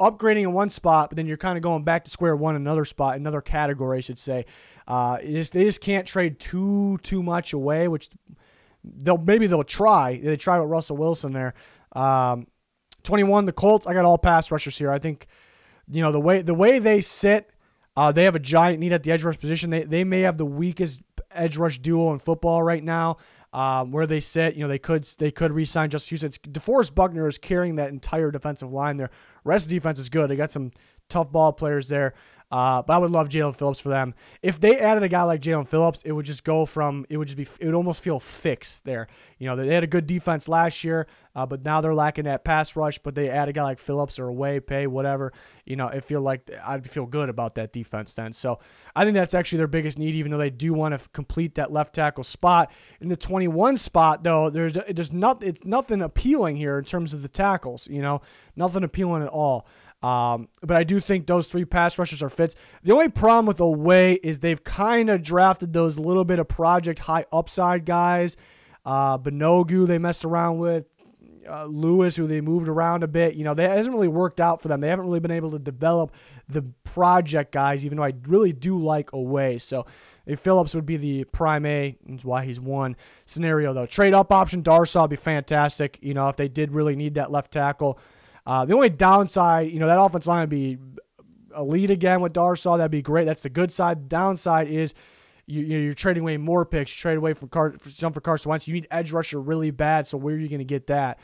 upgrading in one spot, but then you're kind of going back to square one in another spot, another category, I should say. They just can't trade too much away, which maybe they'll try. They try with Russell Wilson there. 21, the Colts, I got all pass rushers here. I think, you know, the way they sit, they have a giant need at the edge rush position. They may have the weakest edge rush duo in football right now. Where they sit, you know, they could re-sign Justin Houston. DeForest Buckner is carrying that entire defensive line there. Rest of the defense is good. They got some tough ball players there. But I would love Jaylon Phillips for them. If they added a guy like Jaylon Phillips, it would just go from it would almost feel fixed there. You know, they had a good defense last year, but now they're lacking that pass rush. But they add a guy like Phillips or away pay whatever. You know, I'd feel good about that defense then. So I think that's actually their biggest need, even though they do want to complete that left tackle spot. In the 21 spot though, it's nothing appealing here in terms of the tackles. You know, nothing appealing at all. But I do think those three pass rushers are fits. The only problem with away is they've kind of drafted those little bit of project high upside guys. Benogu they messed around with. Lewis, who they moved around a bit. You know, that hasn't really worked out for them. They haven't really been able to develop the project guys, even though I really do like away. So if Phillips would be the prime A, that's why he's one scenario, though. Trade up option, Darrisaw would be fantastic. You know, if they did really need that left tackle. The only downside, you know, that offensive line would be elite again with Darrisaw. That'd be great. That's the good side. The downside is you're trading away more picks. Trade away for Carson Wentz. You need edge rusher really bad, so where are you going to get that?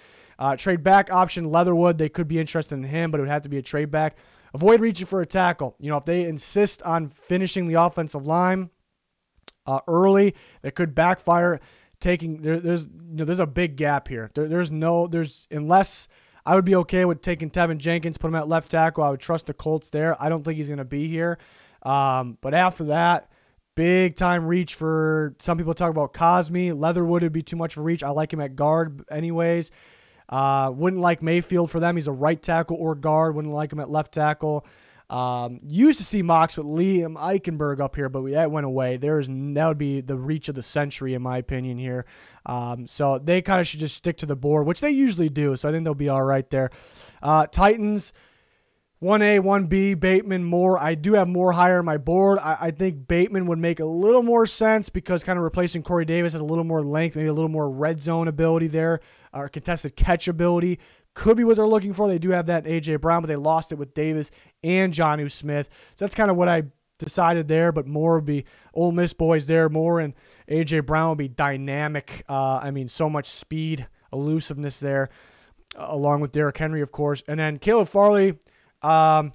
Trade back option, Leatherwood. They could be interested in him, but it would have to be a trade back. Avoid reaching for a tackle. You know, if they insist on finishing the offensive line early, that could backfire. There's a big gap here. Unless I would be okay with taking Teven Jenkins, put him at left tackle. I would trust the Colts there. I don't think he's going to be here. But after that, big time reach for some people talk about Cosme. Leatherwood would be too much for reach. I like him at guard anyways. Wouldn't like Mayfield for them. He's a right tackle or guard. Wouldn't like him at left tackle. Used to see mocks with Liam Eichenberg up here, but that went away. That would be the reach of the century in my opinion here. So they kind of should just stick to the board, which they usually do. So I think they'll be all right there. Titans, 1A, 1B, Bateman, Moore. I do have Moore higher on my board. I think Bateman would make a little more sense because kind of replacing Corey Davis has a little more length, maybe a little more red zone ability there, or contested catch ability. Could be what they're looking for. They do have that A.J. Brown, but they lost it with Davis and Jonnu Smith. So that's kind of what I decided there, but Moore would be Ole Miss boys there. Moore and A.J. Brown would be dynamic. So much speed, elusiveness there, along with Derrick Henry, of course. And then Caleb Farley, he would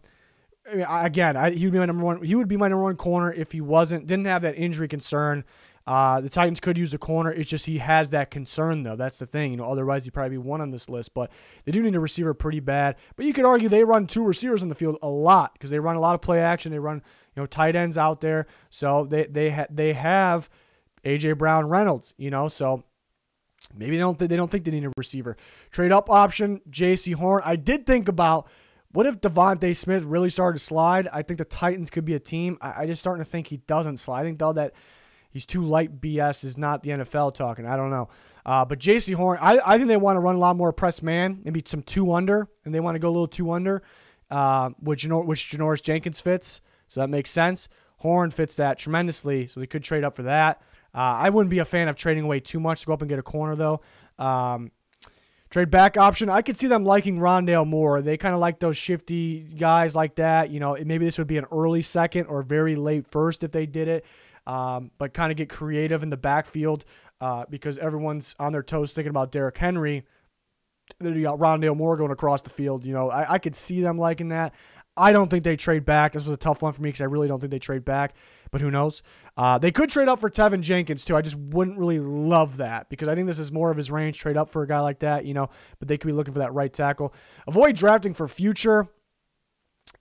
be my number one. He would be my number one corner if he didn't have that injury concern. The Titans could use a corner. It's just he has that concern, though. That's the thing. You know, otherwise he'd probably be one on this list. But they do need a receiver pretty bad. But you could argue they run two receivers in the field a lot because they run a lot of play action. They run, you know, tight ends out there. So they have A.J. Brown, Reynolds. You know, so maybe they don't think they need a receiver. Trade up option, J.C. Horn. I did think about, what if Devontae Smith really started to slide? I think the Titans could be a team. I just starting to think he doesn't slide. I think though that he's too light BS is not the NFL talking. I don't know. But J.C. Horn, I think they want to run a lot more press man, maybe some 2 under, and they want to go a little 2 under, which Janoris Jenkins fits. So that makes sense. Horn fits that tremendously, so they could trade up for that. I wouldn't be a fan of trading away too much to go up and get a corner, though. Trade back option, I could see them liking Rondale more. They kind of like those shifty guys like that. You know, maybe this would be an early second or very late first if they did it. But kind of get creative in the backfield because everyone's on their toes thinking about Derrick Henry. Then you got Rondale Moore going across the field. You know, I could see them liking that. I don't think they trade back. This was a tough one for me because I really don't think they trade back, but who knows? They could trade up for TEVEN Jenkins too. I just wouldn't really love that because I think this is more of his range. Trade up for a guy like that, you know, but they could be looking for that right tackle. Avoid drafting for future.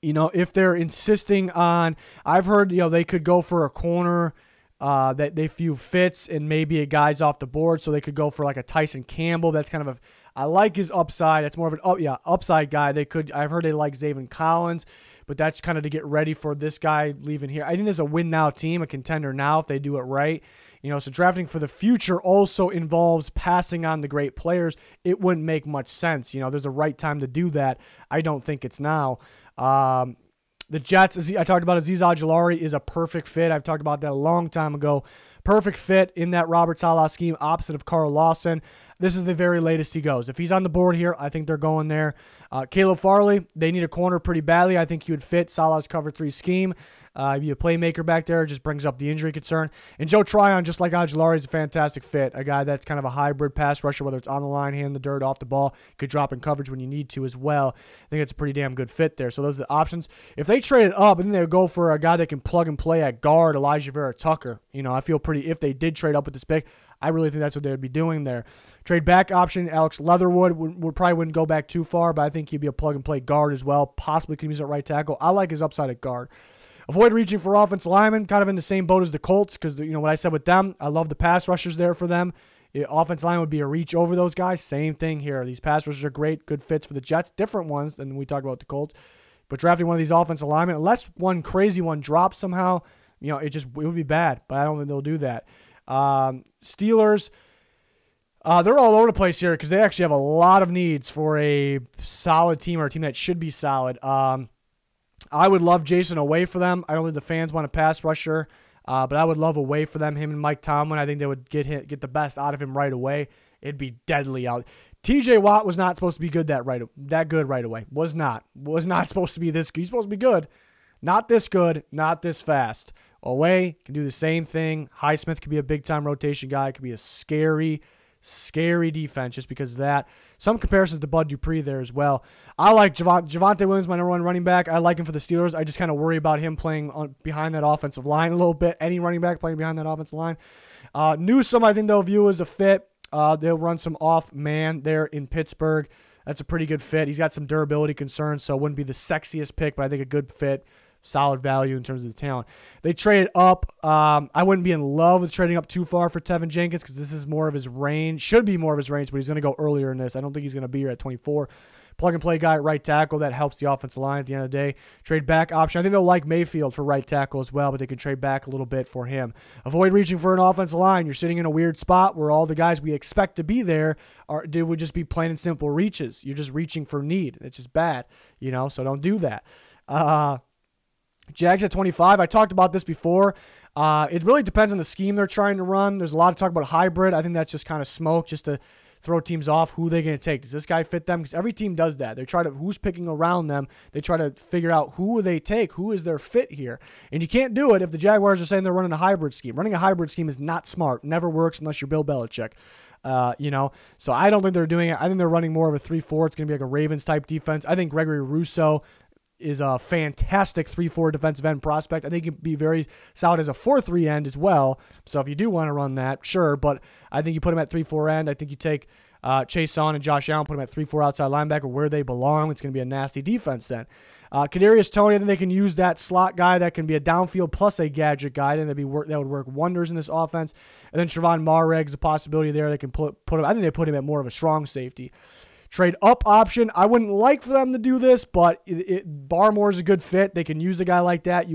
You know, if they're insisting on, I've heard, you know, they could go for a corner that they feel fits and maybe a guy's off the board, so they could go for like a Tyson Campbell. That's kind of a, I like his upside. That's more of an upside guy. They could, I've heard they like Zaven Collins, but that's kind of to get ready for this guy leaving here. I think there's a win now team, a contender now if they do it right. You know, so drafting for the future also involves passing on the great players. It wouldn't make much sense. You know, there's a right time to do that. I don't think it's now. The Jets, I talked about AZEEZ OJULARI is a perfect fit. I've talked about that a long time ago. Perfect fit in that Robert Saleh scheme opposite of Carl Lawson. This is the very latest he goes. If he's on the board here, I think they're going there. Caleb Farley, they need a corner pretty badly. I think he would fit Saleh's cover 3 scheme. Be a playmaker back there, just brings up the injury concern. And Joe Tryon, just like OJULARI, is a fantastic fit. A guy that's kind of a hybrid pass rusher, whether it's on the line, hand in the dirt, off the ball, could drop in coverage when you need to as well. I think it's a pretty damn good fit there. So those are the options. If they trade it up, and then they would go for a guy that can plug and play at guard, ALIJAH VERA-TUCKER. You know, I feel pretty, if they did trade up with this pick, I really think that's what they would be doing there. Trade back option, Alex Leatherwood would probably wouldn't go back too far, but I think he'd be a plug-and-play guard as well. Possibly can use at right tackle. I like his upside at guard. Avoid reaching for offensive linemen, kind of in the same boat as the Colts, because, you know, what I said with them, I love the pass rushers there for them. Offensive line would be a reach over those guys. Same thing here. These pass rushers are great, good fits for the Jets. Different ones than we talked about the Colts. But drafting one of these offensive linemen, unless one crazy one drops somehow, you know, it would be bad. But I don't think they'll do that. Steelers, they're all over the place here because they actually have a lot of needs for a solid team or a team that should be solid. I would love Jason away for them. I don't think the fans want a pass rusher, but I would love away for them, him and Mike Tomlin. I think they would get the best out of him right away. It'd be deadly out. TJ Watt was not supposed to be good that good right away. Was not supposed to be this good. He's supposed to be good. Not this good, not this fast. Away, can do the same thing. Highsmith could be a big-time rotation guy. Could be a scary defense just because of that. Some comparisons to Bud Dupree there as well. I like Javonte Williams, my number 1 running back. I like him for the Steelers. I just kind of worry about him playing behind that offensive line a little bit. Any running back playing behind that offensive line. Newsome, I think they'll view as a fit. They'll run some off man there in Pittsburgh. That's a pretty good fit. He's got some durability concerns, so it wouldn't be the sexiest pick, but I think a good fit. Solid value in terms of the talent. They traded up. I wouldn't be in love with trading up too far for TEVEN Jenkins because this is more of his range. Should be more of his range, but he's going to go earlier in this. I don't think he's going to be here at 24. Plug-and-play guy at right tackle. That helps the offensive line at the end of the day. Trade back option. I think they'll like Mayfield for right tackle as well, but they can trade back a little bit for him. Avoid reaching for an offensive line. You're sitting in a weird spot where all the guys we expect to be there would just be plain and simple reaches. You're just reaching for need. It's just bad, you know, so don't do that. Jags at 25. I talked about this before. It really depends on the scheme they're trying to run. There's a lot of talk about hybrid. I think that's just kind of smoke just to throw teams off. Who are they going to take? Does this guy fit them? Because every team does that. They try to, who's picking around them. They try to figure out who will they take? Who is their fit here? And you can't do it if the Jaguars are saying they're running a hybrid scheme. Running a hybrid scheme is not smart. Never works unless you're Bill Belichick. You know, so I don't think they're doing it. I think they're running more of a 3-4. It's going to be like a Ravens type defense. I think Gregory Rousseau is a fantastic 3-4 defensive end prospect. I think he'd be very solid as a 4-3 end as well. So if you do want to run that, sure. But I think you put him at 3-4 end. I think you take Chase On and Josh Allen, put him at 3-4 outside linebacker where they belong. It's going to be a nasty defense then. Kadarius Toney, I think they can use that slot guy that can be a downfield plus a gadget guy. Then that would work wonders in this offense. And then Trevon Moehrig is a possibility there. They can put him. I think they put him at more of a strong safety. Trade up option. I wouldn't like for them to do this, but Barmore is a good fit. They can use a guy like that.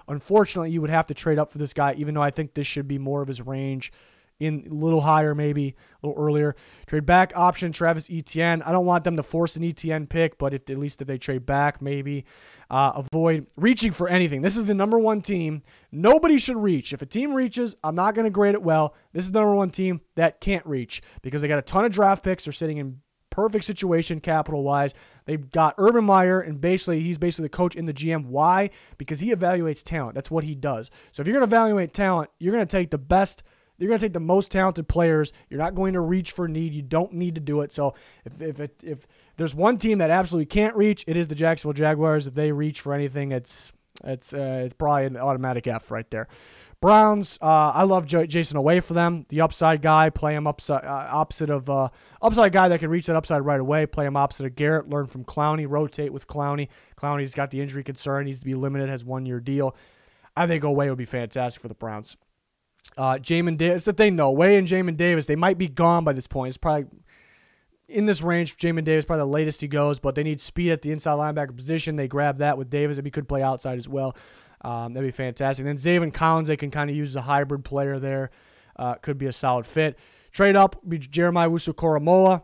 Unfortunately, you would have to trade up for this guy, even though I think this should be more of his range. in a little higher, maybe a little earlier. Trade back option, Travis Etienne. I don't want them to force an Etienne pick, but at least if they trade back, maybe. Avoid reaching for anything. This is the number one team. Nobody should reach. If a team reaches, I'm not going to grade it well. This is the number one team that can't reach because they got a ton of draft picks. They're sitting in perfect situation capital-wise. They've got Urban Meyer, and he's basically the coach and the GM. Why? Because he evaluates talent. That's what he does. So if you're going to evaluate talent, you're going to take the best. You're going to take the most talented players. You're not going to reach for need. You don't need to do it. So if there's one team that absolutely can't reach, it is the Jacksonville Jaguars. If they reach for anything, it's probably an automatic F right there. Browns, I love Jason away for them. The upside guy, play him upside guy that can reach that upside right away. Play him opposite of Garrett. Learn from Clowney. Rotate with Clowney. Clowney's got the injury concern. Needs to be limited. Has 1-year deal. I think Oweh would be fantastic for the Browns. Jamin Davis. It's the thing though. Oweh and Jamin Davis, they might be gone by this point. It's probably in this range. Jamin Davis probably the latest he goes, but they need speed at the inside linebacker position. They grab that with Davis. If he could play outside as well. That'd be fantastic. And then Zaven Collins, they can kind of use as a hybrid player there. Could be a solid fit. Trade up, be Jeremiah KORAMOAH.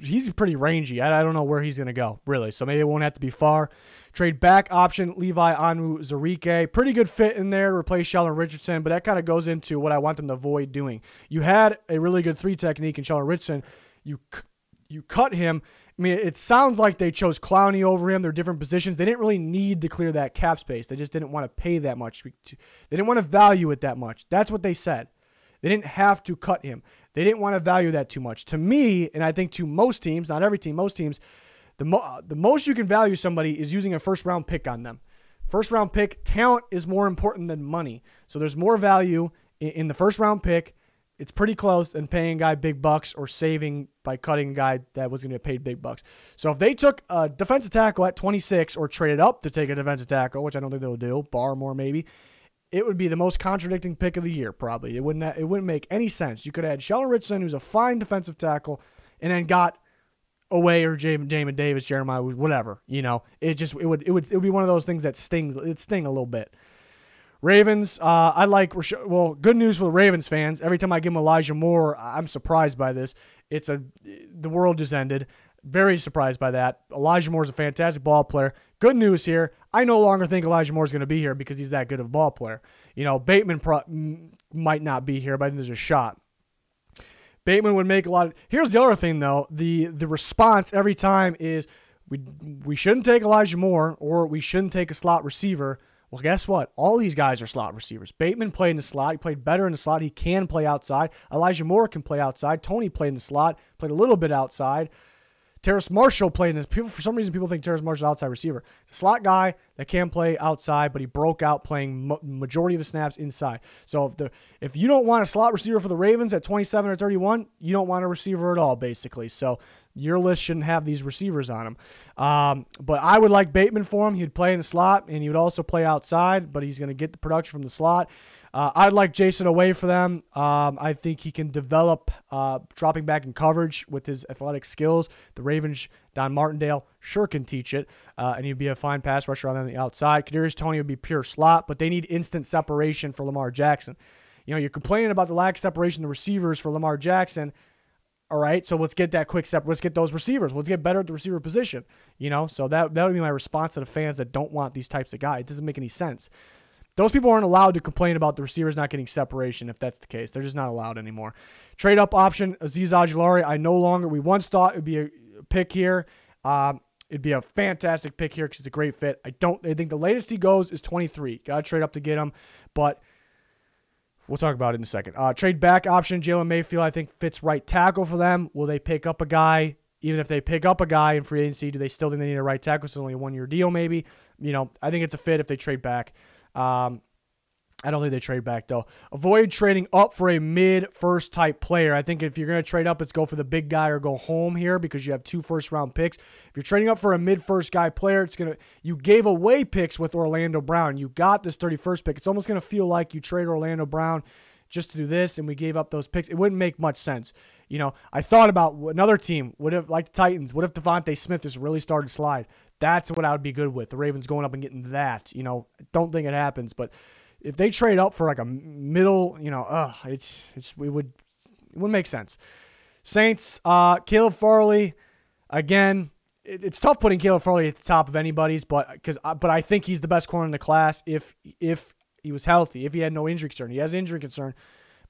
He's pretty rangy. I don't know where he's going to go, really. So maybe it won't have to be far. Trade back option, Levi Onwuzurike. Pretty good fit in there to replace Sheldon Richardson, but that kind of goes into what I want them to avoid doing. You had a really good 3 technique in Sheldon Richardson. You cut him. I mean, it sounds like they chose Clowney over him. They're different positions. They didn't really need to clear that cap space. They just didn't want to pay that much. They didn't want to value it that much. That's what they said. They didn't have to cut him. They didn't want to value that too much. To me, and I think to most teams, not every team, most teams, the most you can value somebody is using a first-round pick on them. First-round pick, talent is more important than money. So there's more value in the first-round pick. It's pretty close than paying a guy big bucks or saving by cutting a guy that was going to get paid big bucks. So if they took a defensive tackle at 26 or traded up to take a defensive tackle, which I don't think they'll do, BARMORE maybe, it would be the most contradicting pick of the year probably. It wouldn't make any sense. You could have had Sheldon Richardson, who's a fine defensive tackle, and then got Oweh or Jamin Davis, Jeremiah, whatever. You know, it would be one of those things that stings. It sting a little bit. Ravens, I like, well, good news for the Ravens fans. Every time I give them Elijah Moore, I'm surprised by this. The world just ended. Very surprised by that. Elijah Moore is a fantastic ball player. Good news here. I no longer think Elijah Moore is going to be here because he's that good of a ball player. You know, Bateman might not be here, but I think there's a shot. Bateman would make a lot of. Here's the other thing, though. The response every time is we shouldn't take Elijah Moore or we shouldn't take a slot receiver. Well, guess what? All these guys are slot receivers. Bateman played in the slot. He played better in the slot. He can play outside. Elijah Moore can play outside. Tony played in the slot, played a little bit outside. Terrace Marshall played in this. For some reason, people think Terrace Marshall is outside receiver. He's a slot guy that can play outside, but he broke out playing majority of the snaps inside. So if you don't want a slot receiver for the Ravens at 27 or 31, you don't want a receiver at all, basically. So your list shouldn't have these receivers on them. But I would like Bateman for him. He'd play in the slot, and he would also play outside, but he's going to get the production from the slot. I'd like Jason away for them. I think he can develop dropping back in coverage with his athletic skills. The Ravens, Don Martindale, sure can teach it, and he'd be a fine pass rusher on the outside. Kadarius Toney would be pure slot, but they need instant separation for Lamar Jackson. You know, you're complaining about the lack of separation of the receivers for Lamar Jackson. All right, so let's get that quick step. Let's get those receivers. Let's get better at the receiver position. You know, so that would be my response to the fans that don't want these types of guys. It doesn't make any sense. Those people aren't allowed to complain about the receivers not getting separation if that's the case. They're just not allowed anymore. Trade up option, AZEEZ OJULARI. We once thought it would be a pick here. It'd be a fantastic pick here because it's a great fit. I think the latest he goes is 23. Got to trade up to get him, but we'll talk about it in a second. Trade back option, Jalen Mayfield, I think fits right tackle for them. Will they pick up a guy? Even if they pick up a guy in free agency, do they still think they need a right tackle? So only a 1-year deal maybe. You know, I think it's a fit if they trade back. I don't think they trade back, though. Avoid trading up for a mid-first type player. I think if you're going to trade up, let's go for the big guy or go home here because you have 2 first-round picks. If you're trading up for a mid-first guy player, you gave away picks with Orlando Brown. You got this 31st pick. It's almost going to feel like you trade Orlando Brown just to do this, and we gave up those picks. It wouldn't make much sense. You know, I thought about another team. What if, like the Titans, what if Devontae Smith just really started to slide? That's what I would be good with. The Ravens going up and getting that. You know, I don't think it happens, but if they trade up for like a middle, you know, it wouldn't make sense. Saints, Caleb Farley, again, it's tough putting Caleb Farley at the top of anybody's, but I think he's the best corner in the class if he was healthy, if he had no injury concern. He has injury concern,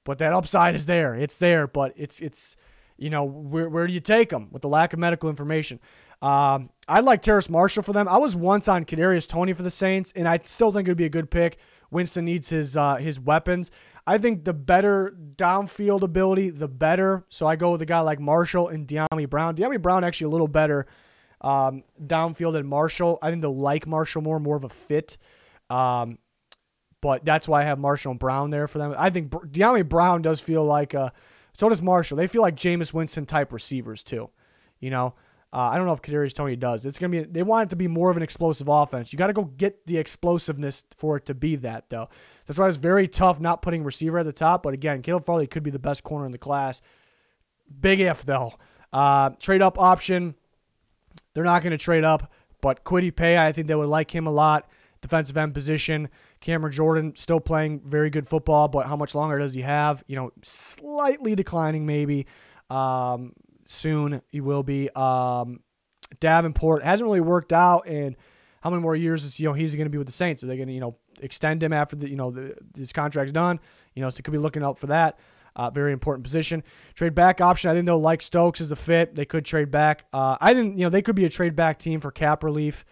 but that upside is there. It's there, but it's you know, where do you take him with the lack of medical information? I like Terrace Marshall for them. I was once on Kadarius Toney for the Saints, and I still think it would be a good pick. Winston needs his weapons. I think the better downfield ability, the better. So I go with a guy like Marshall and De'Ami Brown. De'Ami Brown actually a little better downfield than Marshall. I think they'll like Marshall more of a fit. But that's why I have Marshall and Brown there for them. I think De'Ami Brown does feel like so does Marshall. They feel like Jameis Winston type receivers too. You know, I don't know if Kadarius Toney does. It's gonna be. They want it to be more of an explosive offense. You got to go get the explosiveness for it to be that though. That's why it's very tough not putting receiver at the top. But again, Caleb Farley could be the best corner in the class. Big if though. Trade up option. They're not going to trade up, but KWITY PAYE, I think they would like him a lot. Defensive end position. Cameron Jordan still playing very good football, but how much longer does he have? You know, slightly declining maybe. Soon he will be. Davenport hasn't really worked out, and how many more years is he's going to be with the Saints? Are they going to extend him after his contract's done? So could be looking out for that. Very important position. Trade back option. I think they'll like Stokes as a fit. They could trade back. I think they could be a trade back team for cap relief.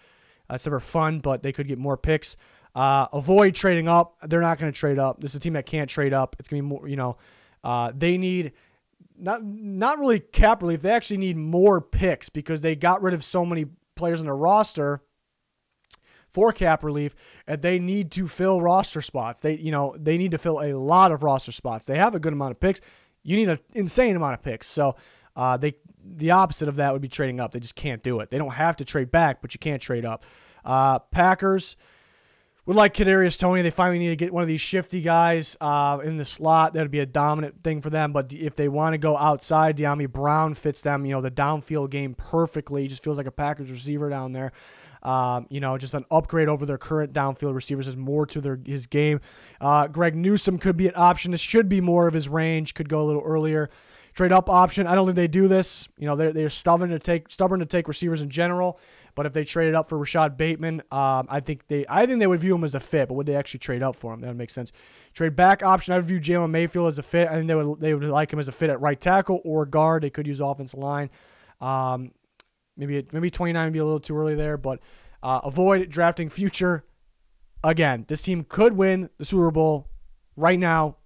It's never fun, but they could get more picks. Avoid trading up. They're not going to trade up. This is a team that can't trade up. It's going to be more. They need not really cap relief. They actually need more picks because they got rid of so many players on their roster for cap relief, and they need to fill roster spots. They need to fill a lot of roster spots. They have a good amount of picks. You need an insane amount of picks. So the opposite of that would be trading up. They just can't do it. They don't have to trade back, but you can't trade up. Packers would like Kadarius Toney. They finally need to get one of these shifty guys in the slot. That would be a dominant thing for them. But if they want to go outside, De'Ami Brown fits them. The downfield game perfectly. He just feels like a Packers receiver down there. Just an upgrade over their current downfield receivers. Has more to his game. Greg Newsome could be an option. This should be more of his range. Could go a little earlier. Trade up option. I don't think they do this. They're stubborn to take receivers in general. But if they traded up for Rashad Bateman, I think they would view him as a fit. But would they actually trade up for him? That would make sense. Trade back option. I would view Jalen Mayfield as a fit. I think they would like him as a fit at right tackle or guard. They could use offensive line. Maybe 29 would be a little too early there, but avoid drafting future. Again, this team could win the Super Bowl right now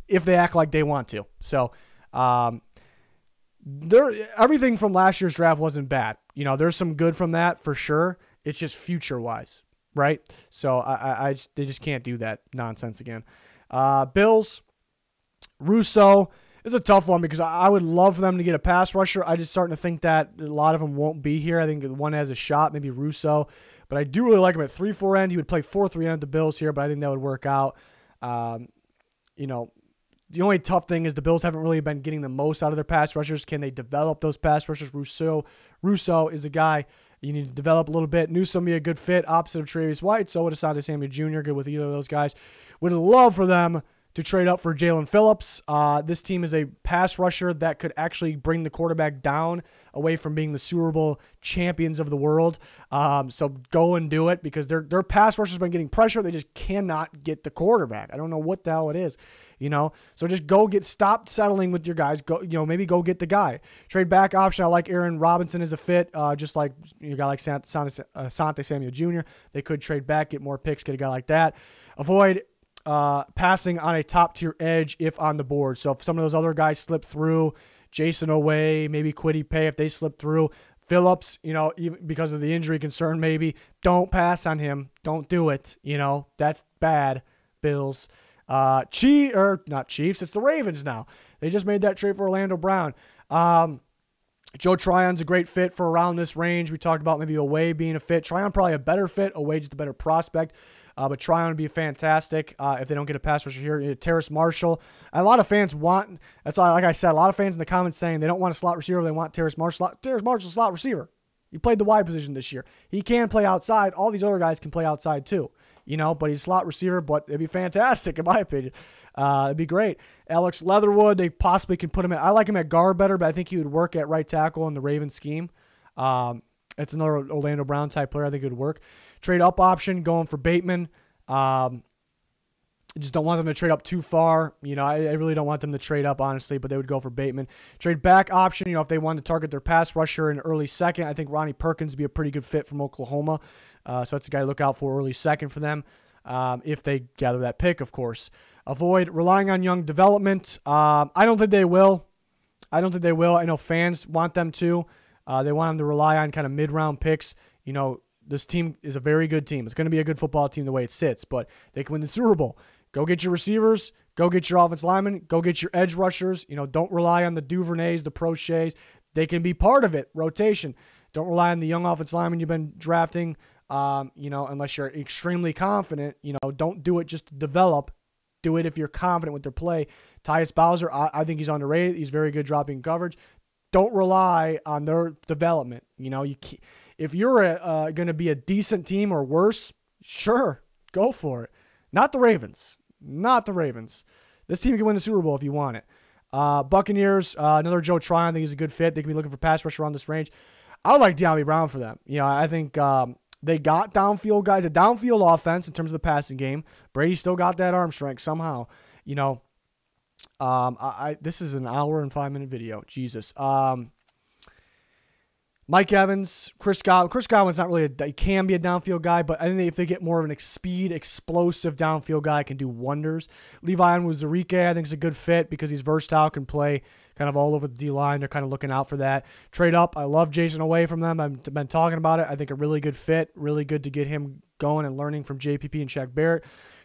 if they act like they want to. So everything from last year's draft wasn't bad. There's some good from that for sure. It's just future-wise, right? So they just can't do that nonsense again. Bills, Russo. It's a tough one because I would love for them to get a pass rusher. I just starting to think that a lot of them won't be here. I think one has a shot, maybe Russo. But I do really like him at 3-4 end. He would play 4-3 end at the Bills here, but I think that would work out. The only tough thing is the Bills haven't really been getting the most out of their pass rushers. Can they develop those pass rushers? Russo is a guy you need to develop a little bit. Newsome be a good fit, opposite of Travis White. So would Asante Samuel Jr. Good with either of those guys. Would love for them to trade up for Jalen Phillips. This team is a pass rusher that could actually bring the quarterback down away from being the Super Bowl champions of the world. So go and do it because their pass rushers have been getting pressure. They just cannot get the quarterback. I don't know what the hell it is, So just stop settling with your guys. Go, maybe go get the guy. Trade back option. I like Aaron Robinson as a fit, just like a guy like Asante Samuel Jr. They could trade back, get more picks, get a guy like that. Avoid passing on a top-tier edge if on the board. So if some of those other guys slip through, Jason Oweh, maybe KWITY PAYE, if they slip through, Phillips, even because of the injury concern maybe, don't pass on him. Don't do it. That's bad, Bills. Not Chiefs, it's the Ravens now. They just made that trade for Orlando Brown. Joe Tryon's a great fit for around this range. We talked about maybe Oweh being a fit. Tryon probably a better fit. Oweh just a better prospect. But Tryon would be fantastic if they don't get a pass rusher here. Terrace Marshall. A lot of fans want, that's why, like I said, a lot of fans in the comments saying they don't want a slot receiver. They want Terrace Marshall. Terrace Marshall's a slot receiver. He played the wide position this year. He can play outside. All these other guys can play outside too. you know, but he's a slot receiver, but it'd be fantastic in my opinion. It'd be great. Alex Leatherwood, they possibly can put him at, I like him at guard better, but I think he would work at right tackle in the Ravens scheme. It's another Orlando Brown type player. I think it would work. Trade up option, going for Bateman. I just don't want them to trade up too far. You know, I really don't want them to trade up, honestly, but they would go for Bateman. Trade back option, you know, if they wanted to target their pass rusher in early second, I think Ronnie Perkins would be a pretty good fit from Oklahoma. So that's a guy to look out for early second for them, if they gather that pick, of course. Avoid relying on young development. I don't think they will. I know fans want them to. They want them to rely on kind of mid-round picks. You know, this team is a very good team. It's going to be a good football team the way it sits, but they can win the Super Bowl. Go get your receivers. Go get your offensive linemen. Go get your edge rushers. You know, don't rely on the Duvernays, the Proches. They can be part of it, rotation. Don't rely on the young offensive linemen you've been drafting, you know, unless you're extremely confident. You know, don't do it just to develop. Do it if you're confident with their play. Tyus Bowser, I think he's underrated. He's very good dropping coverage. Don't rely on their development. You know, if you're going to be a decent team or worse, sure, go for it. Not the Ravens. Not the Ravens. This team can win the Super Bowl if you want it. Buccaneers, another Joe Tryon. I think he's a good fit. They can be looking for pass rusher on this range. I would like De'Ami Brown for them. You know, I think they got downfield guys, a downfield offense in terms of the passing game. Brady still got that arm strength somehow. You know, this is an hour and 5-minute video. Jesus. Mike Evans, Chris Godwin. Chris Godwin's not really he can be a downfield guy, but I think if they get more of an speed, explosive downfield guy, can do wonders. Levi Onwuzurike, I think, is a good fit because he's versatile, can play kind of all over the D-line. They're kind of looking out for that. Trade up. I love Jason Away from them. I've been talking about it. I think a really good fit. Really good to get him going and learning from JPP and Shaq Barrett.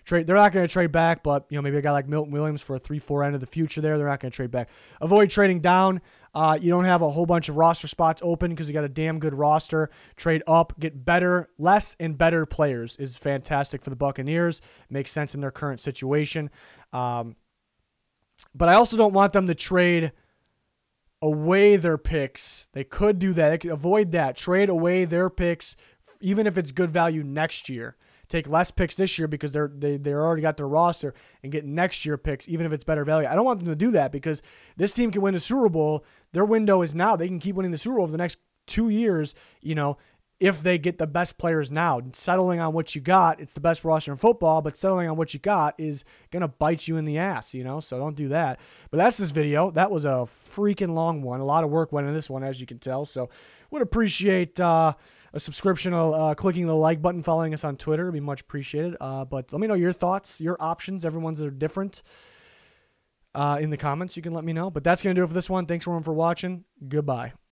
They're not going to trade back, but you know, maybe a guy like Milton Williams for a 3-4 end of the future there. They're not going to trade back. Avoid trading down. You don't have a whole bunch of roster spots open because you got a damn good roster. Trade up, get better, less and better players is fantastic for the Buccaneers. Makes sense in their current situation. But I also don't want them to trade away their picks. They could do that. They could avoid that. Trade away their picks, even if it's good value next year. Take less picks this year because they already got their roster, and get next year picks, even if it's better value. I don't want them to do that because this team can win the Super Bowl. Their window is now. They can keep winning the Super Bowl over the next 2 years, you know, if they get the best players now. Settling on what you got, it's the best roster in football, but settling on what you got is going to bite you in the ass, you know, so don't do that. But that's this video. That was a freaking long one. A lot of work went into this one, as you can tell, so would appreciate a subscription, clicking the like button, following us on Twitter. It'd be much appreciated. But let me know your thoughts, your options. Everyone's are different. In the comments, you can let me know. But that's going to do it for this one. Thanks, everyone, for watching. Goodbye.